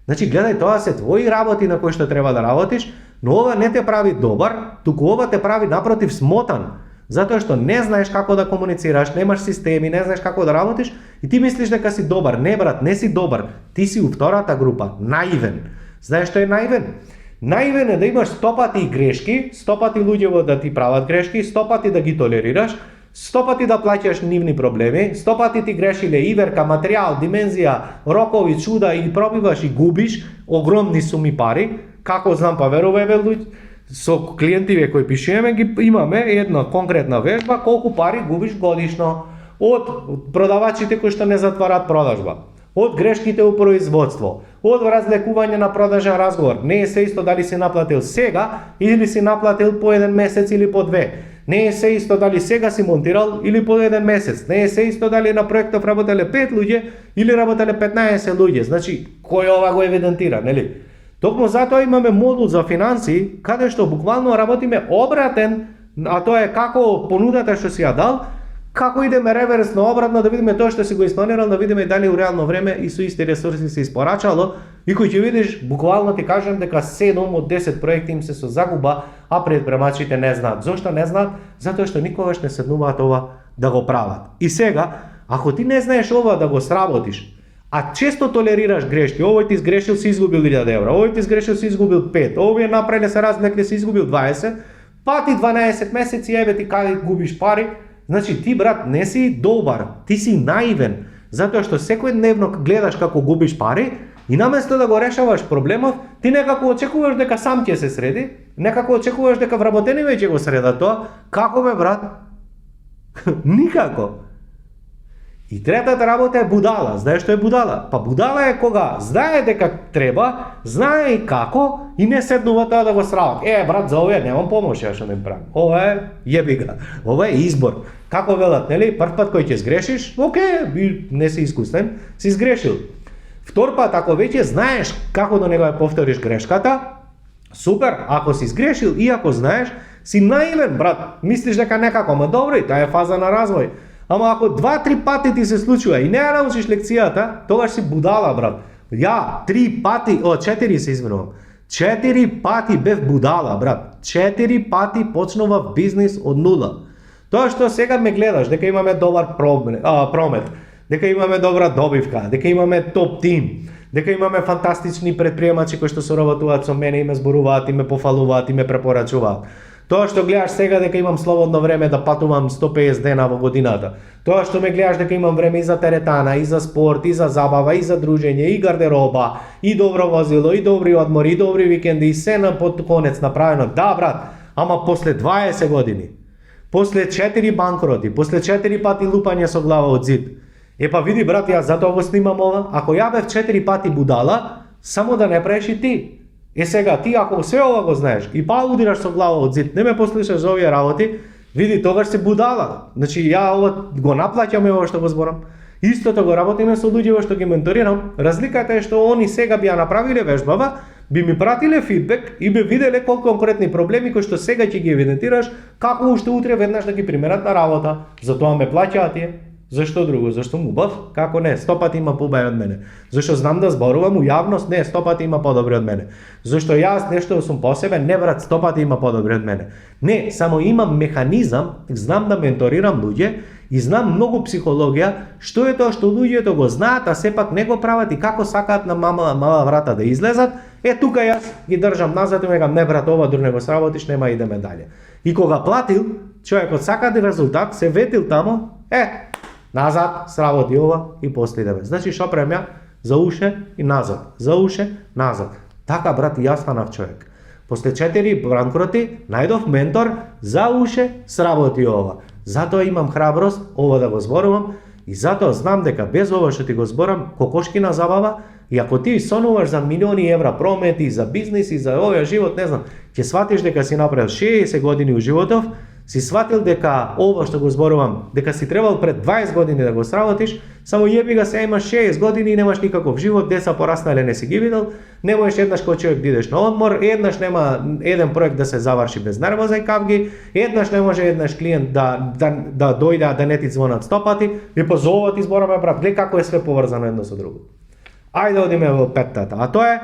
Значи, гледај, тоа се твои работи на кои што треба да работиш, но ова не те прави добар, туку ова те прави напротив смотан, затоа што не знаеш како да комуницираш, немаш системи, не знаеш како да работиш и ти мислиш дека си добар. Не, брат, не си добар, ти си у втората група, наивен. Знаеш што е наивен? Наивен е да имаш 100 пати грешки, 100 пати луѓе да ти прават грешки, 100 пати да ги толерираш, 100 пати да плаќаш нивни проблеми, 100 пати ти грешиле иверка, материјал, димензија, рокови, чуда и пробиваш и губиш огромни суми пари. Како знам, па верувајме луѓе, со клиентиве кои пишеме ги имаме една конкретна вежба колку пари губиш годишно од продавачите кои што не затварат продажба, од грешките у производство, од разлекување на продажен разговор. Не е се исто дали си наплатил сега или си наплатил по еден месец или по две. Не е се исто дали сега си монтирал или по еден месец. Не е се исто дали на проектов работеле 5 луѓе или работеле 15 луѓе. Значи, кој ова го евидентира, нели? Токму затоа имаме модул за финанси, каде што буквално работиме обратен, а тоа е како понудата што си ја дал, како идеме реверсно обратно да видиме тоа што си го испланирал, да видиме дали у реално време и со исти ресурси се испорачало, и кој ќе видиш, буквално ти кажам дека 7 од 10 проекти им се со загуба, а предпремачите не знаат. Зошто не знаат? Затоа што никогаш не седнуваат ова да го прават. И сега, ако ти не знаеш ова да го сработиш, а често толерираш грешки, овој ти сгрешил си изгубил 1000 евра, овој ти сгрешил си изгубил 5, овие направиле се разлекле си изгубил 20, па ти 12 месеци еве ти каде губиш пари. Значи ти, брат, не си добар, ти си наивен, затоа што секој дневно гледаш како губиш пари и наместо да го решаваш проблемов, ти некако очекуваш дека сам ќе се среди, некако очекуваш дека вработени ќе го средат тоа. Како бе, брат? Никако. И третата работа е будала. Знаеш што е будала? Па будала е кога знае дека треба, знае и како и не седнува тоа да го срават. Брат, за овие немам помош, ја што не правам. Ова е јеби га. Ова е избор. Како велат, нели? Прв пат кој ќе сгрешиш, окей, не си искусен, си сгрешил. Втор пат, ако веќе знаеш како до него ја повториш грешката, супер. Ако си сгрешил и ако знаеш, си наивен, брат. Мислиш дека некако, ама добро, и таа е фаза на развој. Ама ако 2-3 пати ти се случува и не ја научиш лекцијата, тогаш си будала, брат. Ја 4 се извинувам. 4 пати бев будала, брат. 4 пати почнував бизнис од нула. Тоа што сега ме гледаш, дека имаме добар промет, дека имаме добра добивка, дека имаме топ тим, дека имаме фантастични предприемачи кои што соработуваат со мене и ме зборуваат, и ме пофалуваат, и ме препорачуваат. Тоа што гледаш сега дека имам слободно време да патувам 150 дена во годината. Тоа што ме гледаш дека имам време и за теретана, и за спорт, и за забава, и за дружење, и гардероба, и добро возило, и добри одмори, и добри викенди, и се на под конец направено. Да, брат, ама после 20 години, после 4 банкроти, после 4 пати лупање со глава од зид. Па види, брат, јас затоа го снимам ова. Ако ја бев 4 пати будала, само да не правиш и ти. Сега ти ако све ова го знаеш и па удираш со глава од зид, не ме послушаш за овие работи, види, тогаш се будала. Значи ја ова го наплаќам ова што го зборам. Истото го работиме со луѓе што ги менторирам. Разликата е што они сега би ја направиле вежбава, би ми пратиле фидбек и би виделе колку конкретни проблеми кои што сега ќе ги евидентираш, како уште утре веднаш да ги примерат на работа. Затоа ме плаќаат тие. Зашто друго? Зашто му убав? Како не? 100 пати има побај од мене. Зашто знам да зборувам у јавност? Не, 100 пати има подобри од мене. Зашто јас нешто сум посебен? Не, брат, 100 пати има подобри од мене. Не, само имам механизам, знам да менторирам луѓе и знам многу психологија, што е тоа што луѓето го знаат, а сепак не го прават и како сакаат на мала врата да излезат. Тука јас ги држам назад и мегам, не, брат, ова друго не го сработиш, нема, идеме дале. И кога платил, човекот сака да резултат, се ветил тамо, назад, сработи ова и после идеме. Значи, шо правам ја? За уше и назад. За уше, назад. Така, брат, јас станав човек. После 4 банкроти, најдов ментор, за уше, сработи ова. Затоа имам храброст ова да го зборувам и затоа знам дека без ова што ти го зборам, кокошкина забава, и ако ти сонуваш за милиони евра промети, за бизнис и за овој живот, не знам, ќе сватиш дека си направил 60 години у животов, си сватил дека ова што го зборувам, дека си требал пред 20 години да го сработиш, само јеби га се имаш 6 години и немаш никаков живот, деца пораснале не си ги видел, не можеш еднаш кој човек да идеш на одмор, еднаш нема еден проект да се заврши без нервоза и кавги, еднаш не може еднаш клиент да дојде да не ти звонат 100 пати, и по зова ти збораме, брат, гледа како е све поврзано едно со друго. Ајде одиме во петтата, а тоа е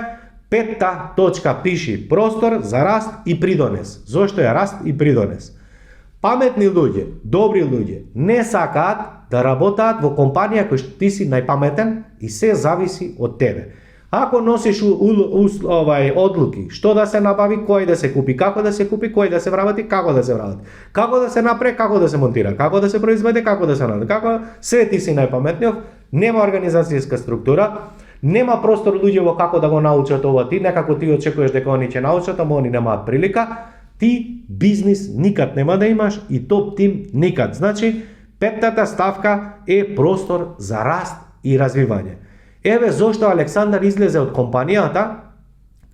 петта точка, пиши простор за раст и придонес. Зошто е раст и придонес? Паметни луѓе, добри луѓе, не сакаат да работаат во компанија кој што ти си најпаметен и се зависи од тебе. Ако носиш одлуки, што да се набави, кој да се купи, како да се купи, кој да се вработи, како да се вработи, како да се направи, како да се монтира, како да се произведе, како да се нади, како све ти си најпаметниот, нема организацијска структура, нема простор луѓето како да го научат ова ти, некако ти очекуваш дека они ќе научат, ама они немаат прилика, ти бизнис никад нема да имаш и топ тим никад. Значи, петтата ставка е простор за раст и развивање. Еве зошто Александар излезе од компанијата,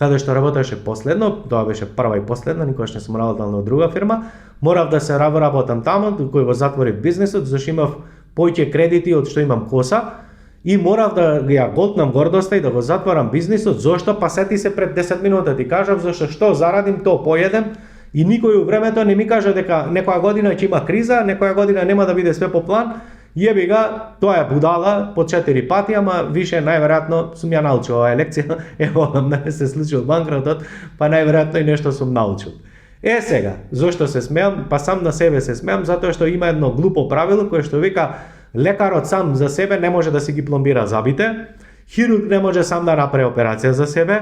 каде што работеше последно, тоа беше прва и последна, никогаш не сум работел на друга фирма, морав да се работам таму, кој го затворив бизнисот, зашто имав поќе кредити од што имам коса, и морав да ја голтнам гордоста и да го затворам бизнисот. Зошто? Па сети се пред 10 минути ти кажав, зашто што зарадим, то поедем, и никој у времето не ми кажа дека некоја година ќе има криза, некоја година нема да биде све по план. Јеби ga, тоа е будала по 4 пати, ама више најверојатно сум ја научил оваа лекција. Ево, не се случил банкротот, па најверојатно и нешто сум научил. Сега, зошто се смеам? Па сам на себе се смеам, затоа што има едно глупо правило кое што вика лекарот сам за себе не може да си ги пломбира зъбите, хирург не може сам да направи операција за себе.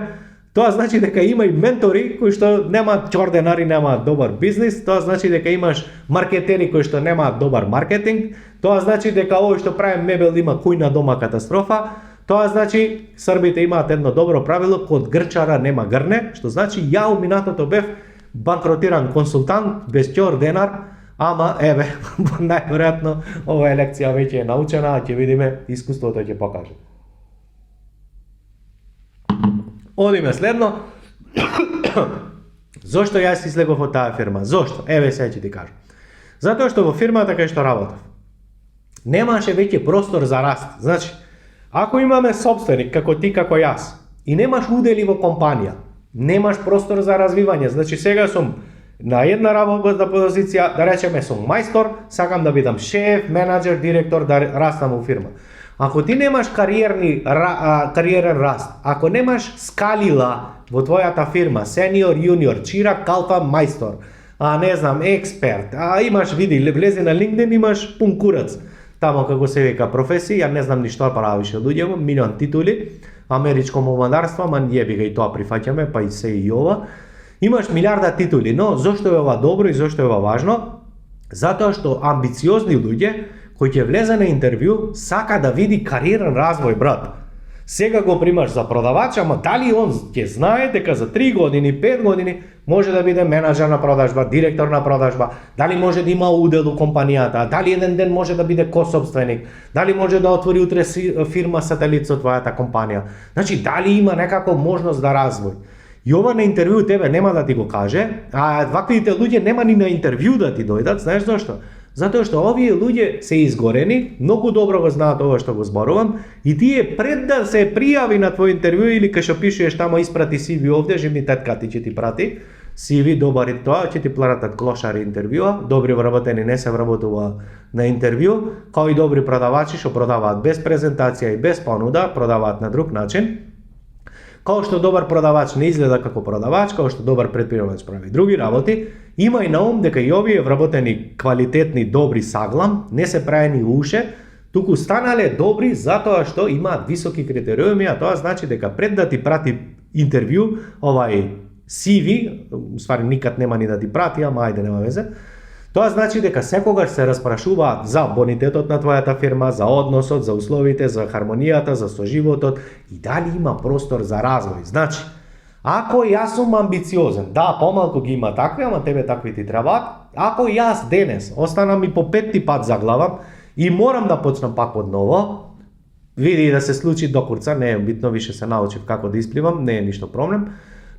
Тоа значи дека има и ментори кои што немаат чорденари, немаат добар бизнис, тоа значи дека имаш маркетери кои што немаат добар маркетинг, тоа значи дека овој што прави мебел има кујна дома катастрофа, тоа значи србите имаат едно добро правило, код грчара нема грне, што значи ја у минатото бев банкротиран консултант без чорденар, ама еве, најверојатно оваа лекција веќе е научена, а ќе видиме искуството ќе покаже. Одиме следно. Зошто јас излегов од таа фирма? Зошто? Еве сега ќе ти кажам. Затоа што во фирмата кај што работев немаше веќе простор за раст. Значи, ако имаме собственик како ти, како јас, и немаш удели во компанија, немаш простор за развивање. Значи, сега сум на една работна позиција, да речеме сум мајстор, сакам да бидам шеф, менаџер, директор, да растам во фирма. Ако ти немаш кариерен раст, ако немаш скалила во твојата фирма, сениор, јуниор, чирак, калфа, мајстор, не знам, експерт, имаш, види, влези на LinkedIn, имаш пун курац, тамо како се века професија, ја не знам ни што правише луѓето, милион титули, америчко момадарство, ама јеби га и тоа прифаќаме, па и се и ова. Имаш милиарда титули, но зошто е ова добро и зошто е ова важно? Затоа што амбициозни луѓе кој ќе влезе на интервју сака да види кариерен развој, брат. Сега го примаш за продавач, ама дали он ќе знае дека за 3 години, 5 години може да биде менаџер на продажба, директор на продажба, дали може да има удел у компанијата, дали еден ден може да биде кособственик, дали може да отвори утре фирма сателит со твојата компанија. Значи, дали има некако можност за развој. И ова на интервју тебе нема да ти го каже, а ваквите луѓе нема ни на интервју да ти дојдат, знаеш зашто? Затоа што овие луѓе се изгорени, многу добро го знаат ова што го зборувам, и тие пред да се пријави на твој интервју или кај што пишеш тамо испрати CV овде, жени татка ти ќе ти прати CV, добар и тоа, ќе ти платат клошари интервјуа, добри вработени не се вработува на интервју, као и добри продавачи што продаваат без презентација и без понуда, продаваат на друг начин. Као што добар продавач не изгледа како продавач, као што добар претприемач прави други работи, има и на ум дека и овие вработени квалитетни, добри саглам, не се правени уше, туку станале добри затоа што имаат високи критериуми, а тоа значи дека пред да ти прати интервју, CV, ствари никад нема ни да ти прати, ама ајде нема везе, тоа значи дека секогаш се распрашуваат за бонитетот на твојата фирма, за односот, за условите, за хармонијата, за соживотот и дали има простор за развој. Значи, ако јас сум амбициозен, да, помалку ги има такви, ама тебе такви ти требаат, ако јас денес останам и по 5 пат заглавам и морам да почнам пак од ново, види да се случи до курца, не е битно, више се научив како да испливам, не е ништо проблем.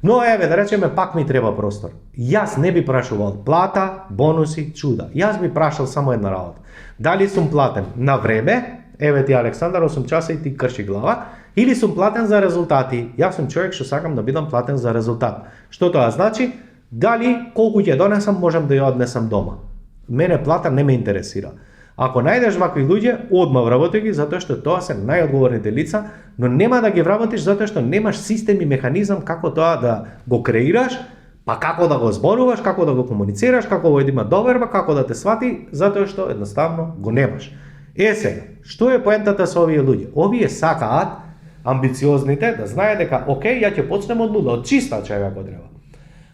Но еве, да речеме, пак ми треба простор. Јас не би прашувал плата, бонуси, чуда. Јас би прашал само една работа. Дали сум платен на време, еве ти Александар 8 часа и ти крши глава, или сум платен за резултати. Јас сум човек што сакам да бидам платен за резултат. Што тоа значи? Дали колку ќе донесам можам да ја однесам дома. Мене плата не ме интересира. Ако најдеш вакви луѓе, одма вработи ги, затоа што тоа се најодговорните лица, но нема да ги вработиш затоа што немаш систем и механизам како тоа да го креираш, па како да го зборуваш, како да го комуницираш, како да има доверба, како да те свати, затоа што едноставно го немаш. Сега, што е поентата со овие луѓе? Овие сакаат амбициозните да знае дека окей, ја ќе почнем од нула, од чиста чега ако треба.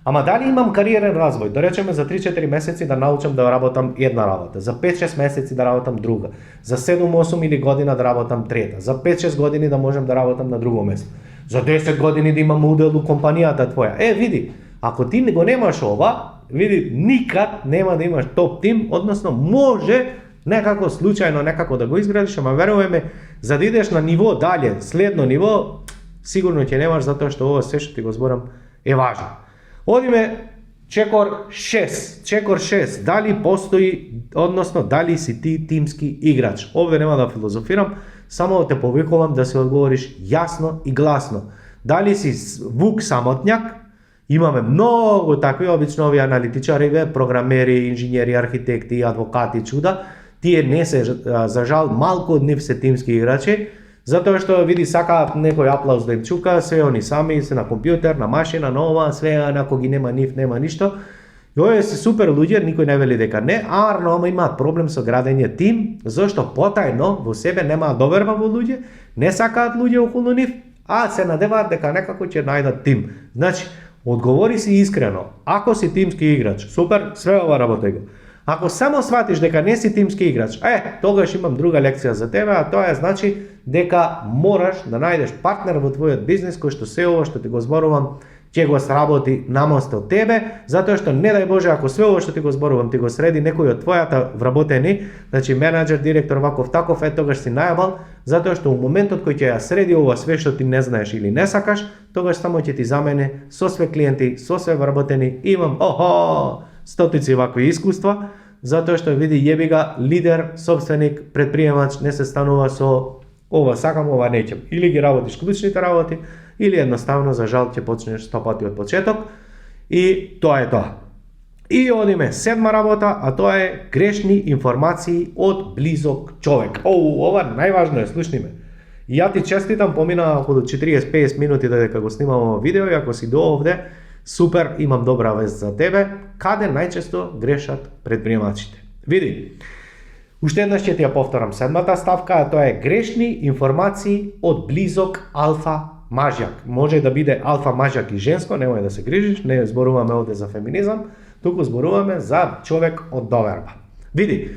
Ама дали имам кариерен развој, да речеме за 3-4 месеци да научам да работам една работа, за 5-6 месеци да работам друга, за 7-8 или година да работам трета, за 5-6 години да можам да работам на друго место, за 10 години да имам удел у компанијата твоја. Види, ако ти го немаш ова, види, никад нема да имаш топ тим, односно може некако случајно некако да го изградиш, ама верувај ме, за да идеш на ниво дале, следно ниво, сигурно ќе немаш, затоа што ова се што ти го зборам е важно. Одиме чекор 6. Чекор 6. Дали постои, односно дали си ти тимски играч? Овде нема да филозофирам, само те повикувам да се одговориш јасно и гласно. Дали си вук самотњак? Имаме многу такви, обично овие аналитичари, програмери, инженери, архитекти, адвокати, чуда. Тие не се, за жал, малку од нив се тимски играчи, затоа што види сакаат некој аплауз да им чука, све они сами се на компјутер, на машина, на ова, све ако ги нема нив, нема ништо. И овие се супер луѓе, никој не вели дека не, ама имаат проблем со градење тим, зашто потајно во себе немаат доверба во луѓе, не сакаат луѓе околу нив, а се надеваат дека некако ќе најдат тим. Значи, одговори си искрено, ако си тимски играч, супер, све ова работај го. Ако само сватиш дека не си тимски играч, тогаш имам друга лекција за тебе, а тоа значи дека мораш да најдеш партнер во твојот бизнис кој што се ова што ти го зборувам ќе го сработи наместо тебе, затоа што не дај Боже ако све ова што ти го зборувам ти го среди некој од твојата вработени, значи менаџер, директор, ваков таков, тогаш си најабал, затоа што во моментот кој ќе ја среди ова све што ти не знаеш или не сакаш, тогаш само ќе ти замене со све клиенти, со све вработени, имам стотици вакви искуства, затоа што види јебига лидер, собственик, предприемач не се станува со ова сакам, ова неќем. Или ги работиш клучните работи, или едноставно за жал ќе почнеш 100 пати од почеток и тоа е тоа. И одиме седма работа, а тоа е грешни информации од близок човек. Ова најважно е, слушни ме. И ја ти честитам, помина околу 40-50 минути додека го снимам видео и ако си до овде, супер, имам добра вест за тебе, каде најчесто грешат предприемачите. Види, уште еднаш ќе ти ја повторам седмата ставка, а тоа е грешни информации од близок алфа мажјак. Може да биде алфа мажјак и женско, немој да се грижиш, не зборуваме овде за феминизам, туку зборуваме за човек од доверба. Види,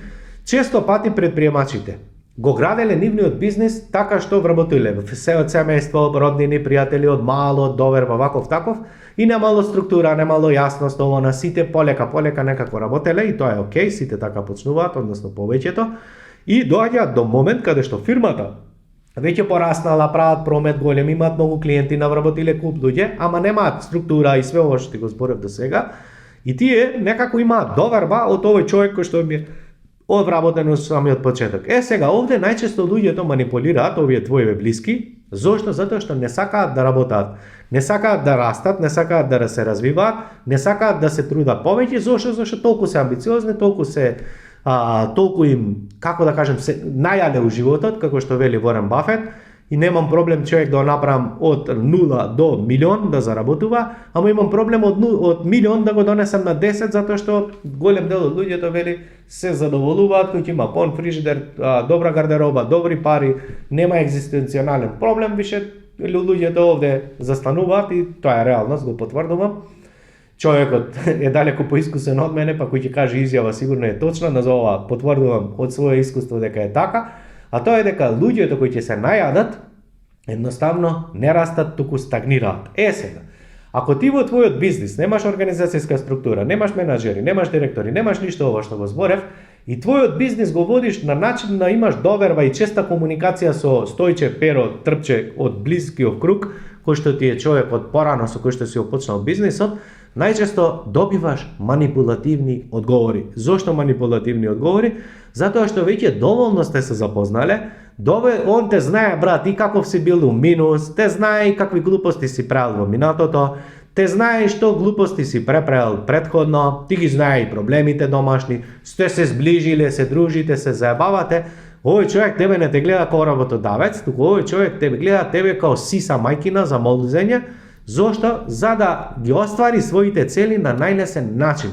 често пати предприемачите го граделе нивниот бизнис така што вработиле се од семејство, роднини, пријатели, од мало, од доверба, ваков таков, и немало структура, немало јасност, ова на сите полека некако работеле и тоа е окей, сите така почнуваат, односно повеќето, и доаѓаат до момент каде што фирмата веќе пораснала, прават промет голем, имаат многу клиенти, навработиле куп луѓе, ама немаат структура и све ова што ти го зборев до сега, и тие некако имаат доверба од овој човек кој што ми е одвработено со самиот почеток. Сега овде најчесто луѓето манипулираат овие твои блиски. Зошто? Затоа што не сакаат да работат, не сакаат да растат, не сакаат да се развиваат, не сакаат да се трудат повеќе. Зошто толку се амбициозни, толку им, како да кажем, се најале у животот, како што вели Ворен Бафет, и немам проблем човек да го направам од 0 до милион да заработува, ама имам проблем од милион да го донесам на 10, затоа што голем дел од луѓето вели се задоволуваат кој има пон фрижидер, добра гардероба, добри пари, нема екзистенционален проблем, више луѓето овде застануваат и тоа е реалност, го потврдувам. Човекот е далеку поискусен од мене, па кој ќе каже изјава сигурно е точна, на ова потврдувам од своје искуство дека е така. А тоа е дека луѓето кои ќе се најадат, едноставно не растат, туку стагнираат. Сега, ако ти во твојот бизнис немаш организацијска структура, немаш менаџери, немаш директори, немаш ништо ова што го зборев, и твојот бизнис го водиш на начин да имаш доверба и честа комуникација со Стојче, Перо, Трпче од блискиот круг, кој што ти е човек од порано со кој што си опочнал бизнисот, најчесто добиваш манипулативни одговори. Зошто манипулативни одговори? Затоа што веќе доволно сте се запознале, он те знае, брат, и каков си бил у минус, те знае и какви глупости си правил во минатото, те знае што глупости си преправил предходно, ти ги знае и проблемите домашни, сте се сближиле, се дружите, се заебавате. Овој човек тебе не те гледа како работодавец, туку овој човек тебе гледа тебе како сиса мајкина за молзење. Зошто? За да ги оствари своите цели на најлесен начин.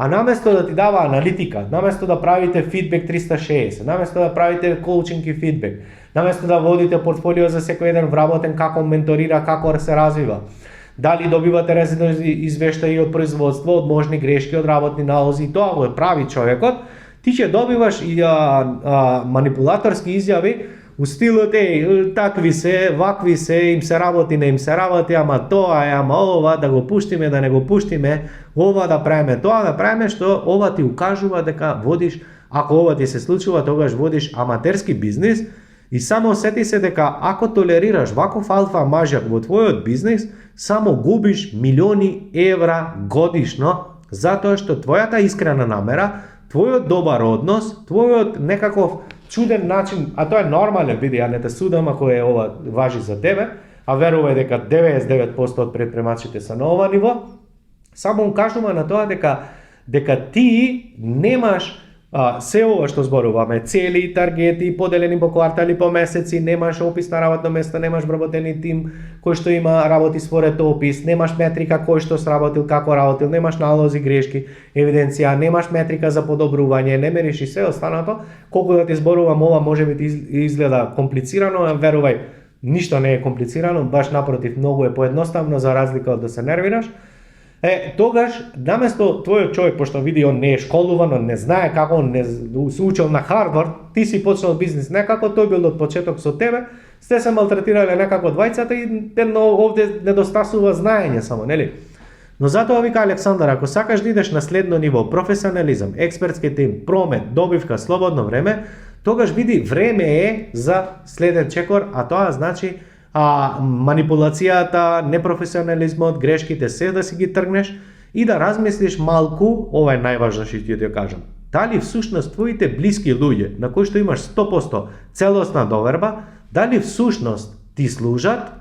А наместо да ти дава аналитика, наместо да правите фидбек 360, наместо да правите коучинг и фидбек, наместо да водите портфолио за секој еден вработен како менторира, како се развива, дали добивате резидно извештаи од производство, од можни грешки, од работни налози, и тоа го прави човекот, ти ќе добиваш и манипулаторски изјави у стилот такви се, вакви се, им се работи, не им се работи, ама тоа е, ама ова, да го пуштиме, да не го пуштиме, ова да правиме, тоа да правиме, што ова ти укажува дека водиш, ако ова ти се случува, тогаш водиш аматерски бизнис, и само сети се дека ако толерираш ваков алфа мажак во твојот бизнис, само губиш милиони евра годишно, затоа што твојата искрена намера, твојот добар однос, твојот некаков чуден начин, а тоа е нормален, види, ја не те судам ако е ова важи за тебе, а верувај дека 99% од предпремачите се на ова ниво, само укажува на тоа дека ти немаш се ова што зборуваме, цели, таргети, поделени по квартали, по месеци, немаш опис на работно место, немаш вработени тим кој што има работи според опис, немаш метрика кој што сработил, како работил, немаш налози, грешки, евиденција, немаш метрика за подобрување, не мериш и се останато, колку да ти зборувам ова може би ти изгледа комплицирано, а верувај, ништо не е комплицирано, баш напротив, многу е поедноставно за разлика од да се нервираш. Тогаш, наместо твојот човек, пошто види он не е школуван, он не знае како, он не се учил на Харвард, ти си почнал бизнес некако, тој бил од почеток со тебе, сте се малтретирале некако двајцата и овде недостасува знаење само, нели? Но затоа вика Александар, ако сакаш да идеш на следно ниво, професионализам, експертски тим, промет, добивка, слободно време, тогаш види време е за следен чекор, а тоа значи манипулацијата, непрофесионализмот, грешките, се да си ги тргнеш и да размислиш малку, ова е најважно што ќе ти кажам, дали всушност твоите блиски луѓе, на кои што имаш 100% целосна доверба, дали всушност ти служат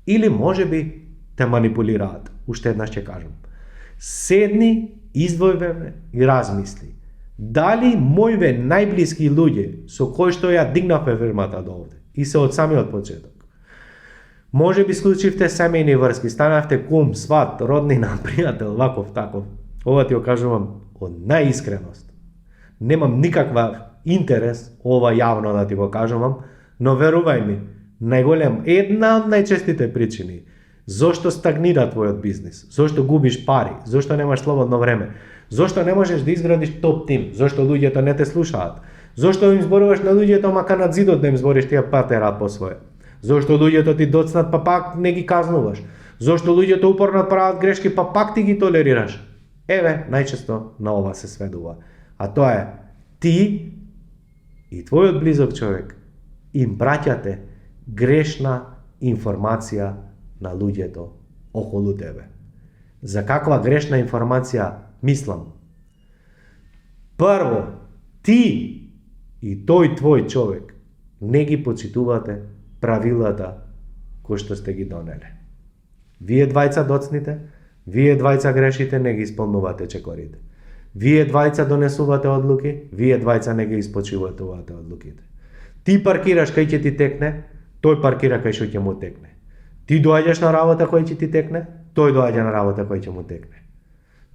или можеби те манипулираат. Уште еднаш ќе кажам. Седни, издвојве и размисли. Дали мојве најблиски луѓе со кои што ја дигнавме фирмата до овде и се од самиот почеток, може би склучивте семејни врски, станавте кум, сват, роднина, пријател, ваков, таков. Ова ти го кажувам од најискреност. Немам никаква интерес ова јавно да ти го кажувам, но верувај ми, една од најчестите причини зошто стагнира твојот бизнис, зошто губиш пари, зошто немаш слободно време, зошто не можеш да изградиш топ тим, зошто луѓето не те слушаат, зошто им зборуваш на луѓето, мака над зидот да им збориш тие патерат по своје. Зошто луѓето ти доцнат, па пак не ги казнуваш? Зошто луѓето упорно прават грешки, па пак ти ги толерираш? Еве, најчесто на ова се сведува. А тоа е, ти и твојот близок човек им праќате грешна информација на луѓето околу тебе. За каква грешна информација мислам? Прво, ти и тој твој човек не ги почитувате правилата кои што сте ги донеле. Вие двајца доцните, вие двајца грешите, не ги исполнувате чекорите. Вие двајца донесувате одлуки, вие двајца не ги испочивувате одлуките. Ти паркираш кај ќе ти текне, тој паркира кај што ќе му текне. Ти доаѓаш на работа кој ќе ти текне, тој доаѓа на работа кој ќе му текне.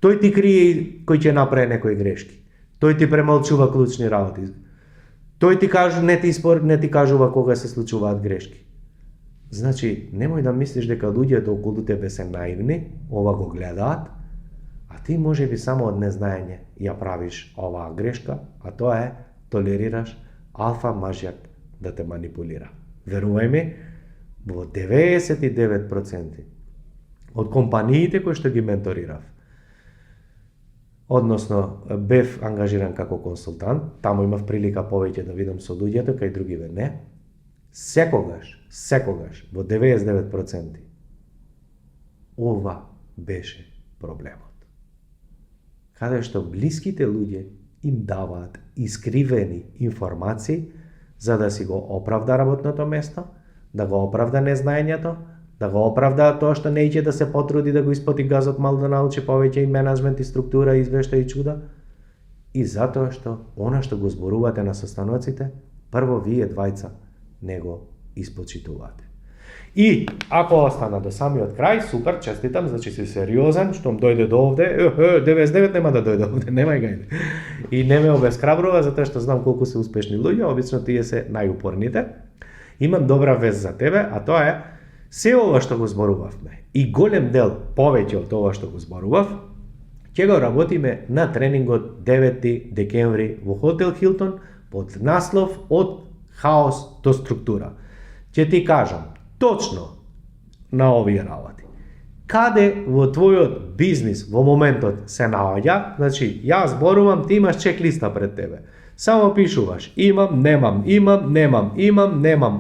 Тој ти крие кој ќе направи некои грешки. Тој ти премалчува клучни работи. Тој ти не ти кажува кога се случуваат грешки. Значи, немој да мислиш дека луѓето околу тебе се наивни, ова го гледаат, а ти можеби само од незнаење ја правиш оваа грешка, а тоа е толерираш алфа мажјак да те манипулира. Верувај ми, во 99% од компаниите кои што ги менторирав, односно бев ангажиран како консултант, таму имав прилика повеќе да видам со луѓето, кај другиве не, секогаш, во 99%, ова беше проблемот. Каде што блиските луѓе им даваат искривени информации за да си го оправда работното место, да го оправда незнаењето, да го оправда тоа што не ќе да се потруди да го испоти газот мал да научи повеќе и менаџмент и структура, извештаи и чуда, и затоа што она што го зборувате на состаноците, прво вие двајца не го испочитувате. И ако остана до самиот крај, супер, честитам, значи си сериозен, штом дојде до овде, 99 нема да дојде овде, немај га иде. И не ме обесхрабрува, затоа што знам колку се успешни луѓе, обично тие се најупорните. Имам добра вест за тебе, а тоа е, се ова што го зборувавме, и голем дел повеќе од ова што го зборував, ќе го работиме на тренингот 9 декември во Хотел Хилтон под наслов од хаос до структура. Ќе ти кажам точно на овие работи. Каде во твојот бизнис во моментот се наоѓа, значи јас зборувам, ти имаш чек-листа пред тебе. Само пишуваш, имам, немам,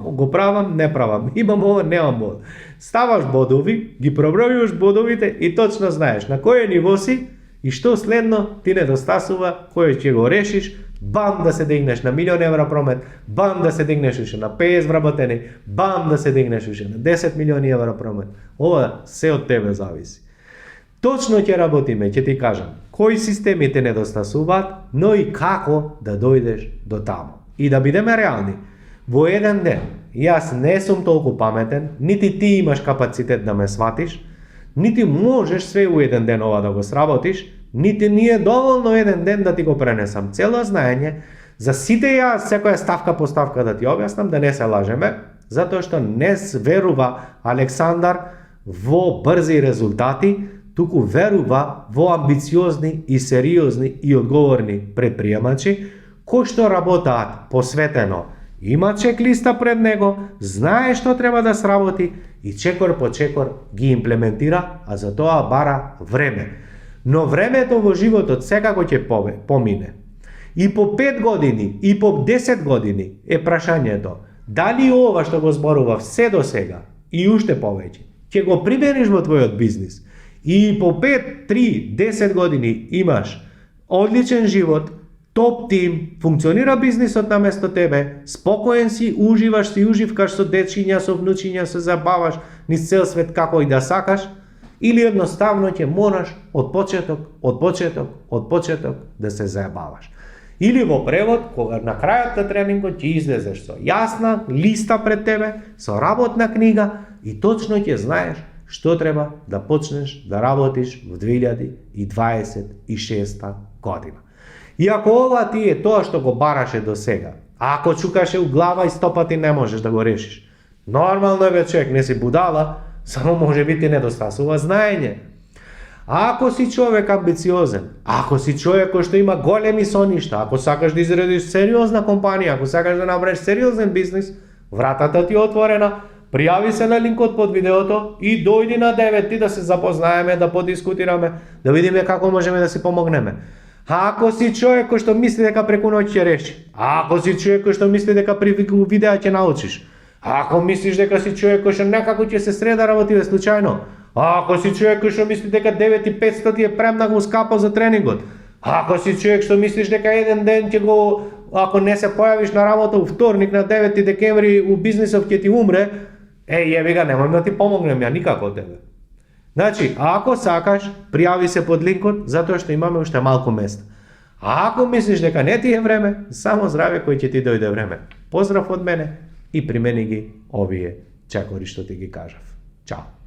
го правам, не правам, имам ова, немам ова. Ставаш бодови, ги пробројуваш бодовите и точно знаеш на кој ниво си и што следно ти недостасува, кој ќе го решиш, бам да се дигнеш на 1.000.000 евра промет, бам да се дигнеш уште на 50 вработени, бам да се дигнеш уште на 10 милиони евра промет. Ова се од тебе зависи. Точно ќе работиме, ќе ти кажам, кои системи те недостасуваат, но и како да дојдеш до таму. И да бидеме реални, во еден ден, јас не сум толку паметен, нити ти имаш капацитет да ме сватиш, нити можеш све у еден ден ова да го сработиш, нити ни е доволно еден ден да ти го пренесам цело знаење, за сите јас секоја ставка по ставка да ти објаснам, да не се лажеме, затоа што не верува Александар во брзи резултати, туку верува во амбициозни и сериозни и одговорни предприемачи, кои што работаат посветено, има чек-листа пред него, знае што треба да сработи и чекор по чекор ги имплементира, а за тоа бара време. Но времето во животот секако ќе помине. И по 5 години, и по 10 години е прашањето, дали ова што го зборував се до сега и уште повеќе, ќе го примениш во твојот бизнис. И по 5, 3, 10 години имаш одличен живот, топ тим, функционира бизнисот на место тебе, спокоен си, уживкаш со дечиња, со внучиња, се забаваш низ цел свет како и да сакаш, или едноставно ќе мораш од почеток да се заебаваш. Или во превод, кога на крајот на тренингот ќе излезеш со јасна листа пред тебе, со работна книга и точно ќе знаеш што треба да почнеш да работиш во 2026 година. И ако ова ти е тоа што го бараше до сега, а ако чукаше у глава и 100 пати не можеш да го решиш, нормално е бе човек, не си будала, само може би ти недостасува знаење. А ако си човек амбициозен, ако си човек кој што има големи соништа, ако сакаш да изградиш сериозна компанија, ако сакаш да направиш сериозен бизнис, вратата ти е отворена, пријави се на линкот под видеото и дојди на 9 да се запознаеме, да подискутираме, да видиме како можеме да си помогнеме. А ако си човек кој што мисли дека преку ноќ ќе реши, а ако си човек кој што мисли дека при видео ќе научиш, а ако мислиш дека си човек кој што некако ќе се среда работиве случајно, а ако си човек кој што мисли дека 9500 ти е премна го скапа за тренингот, а ако си човек што мислиш дека еден ден ќе го, ако не се појавиш на работа у вторник на 9 декември у бизнисов ќе ти умре, јеби га, немој да ти помогнем ја никако од тебе. Значи, ако сакаш, пријави се под линкот, затоа што имаме уште малку места. А ако мислиш дека не ти е време, само здраве кој ќе ти дојде време. Поздрав од мене и примени ги овие чекори што ти ги кажав. Чао!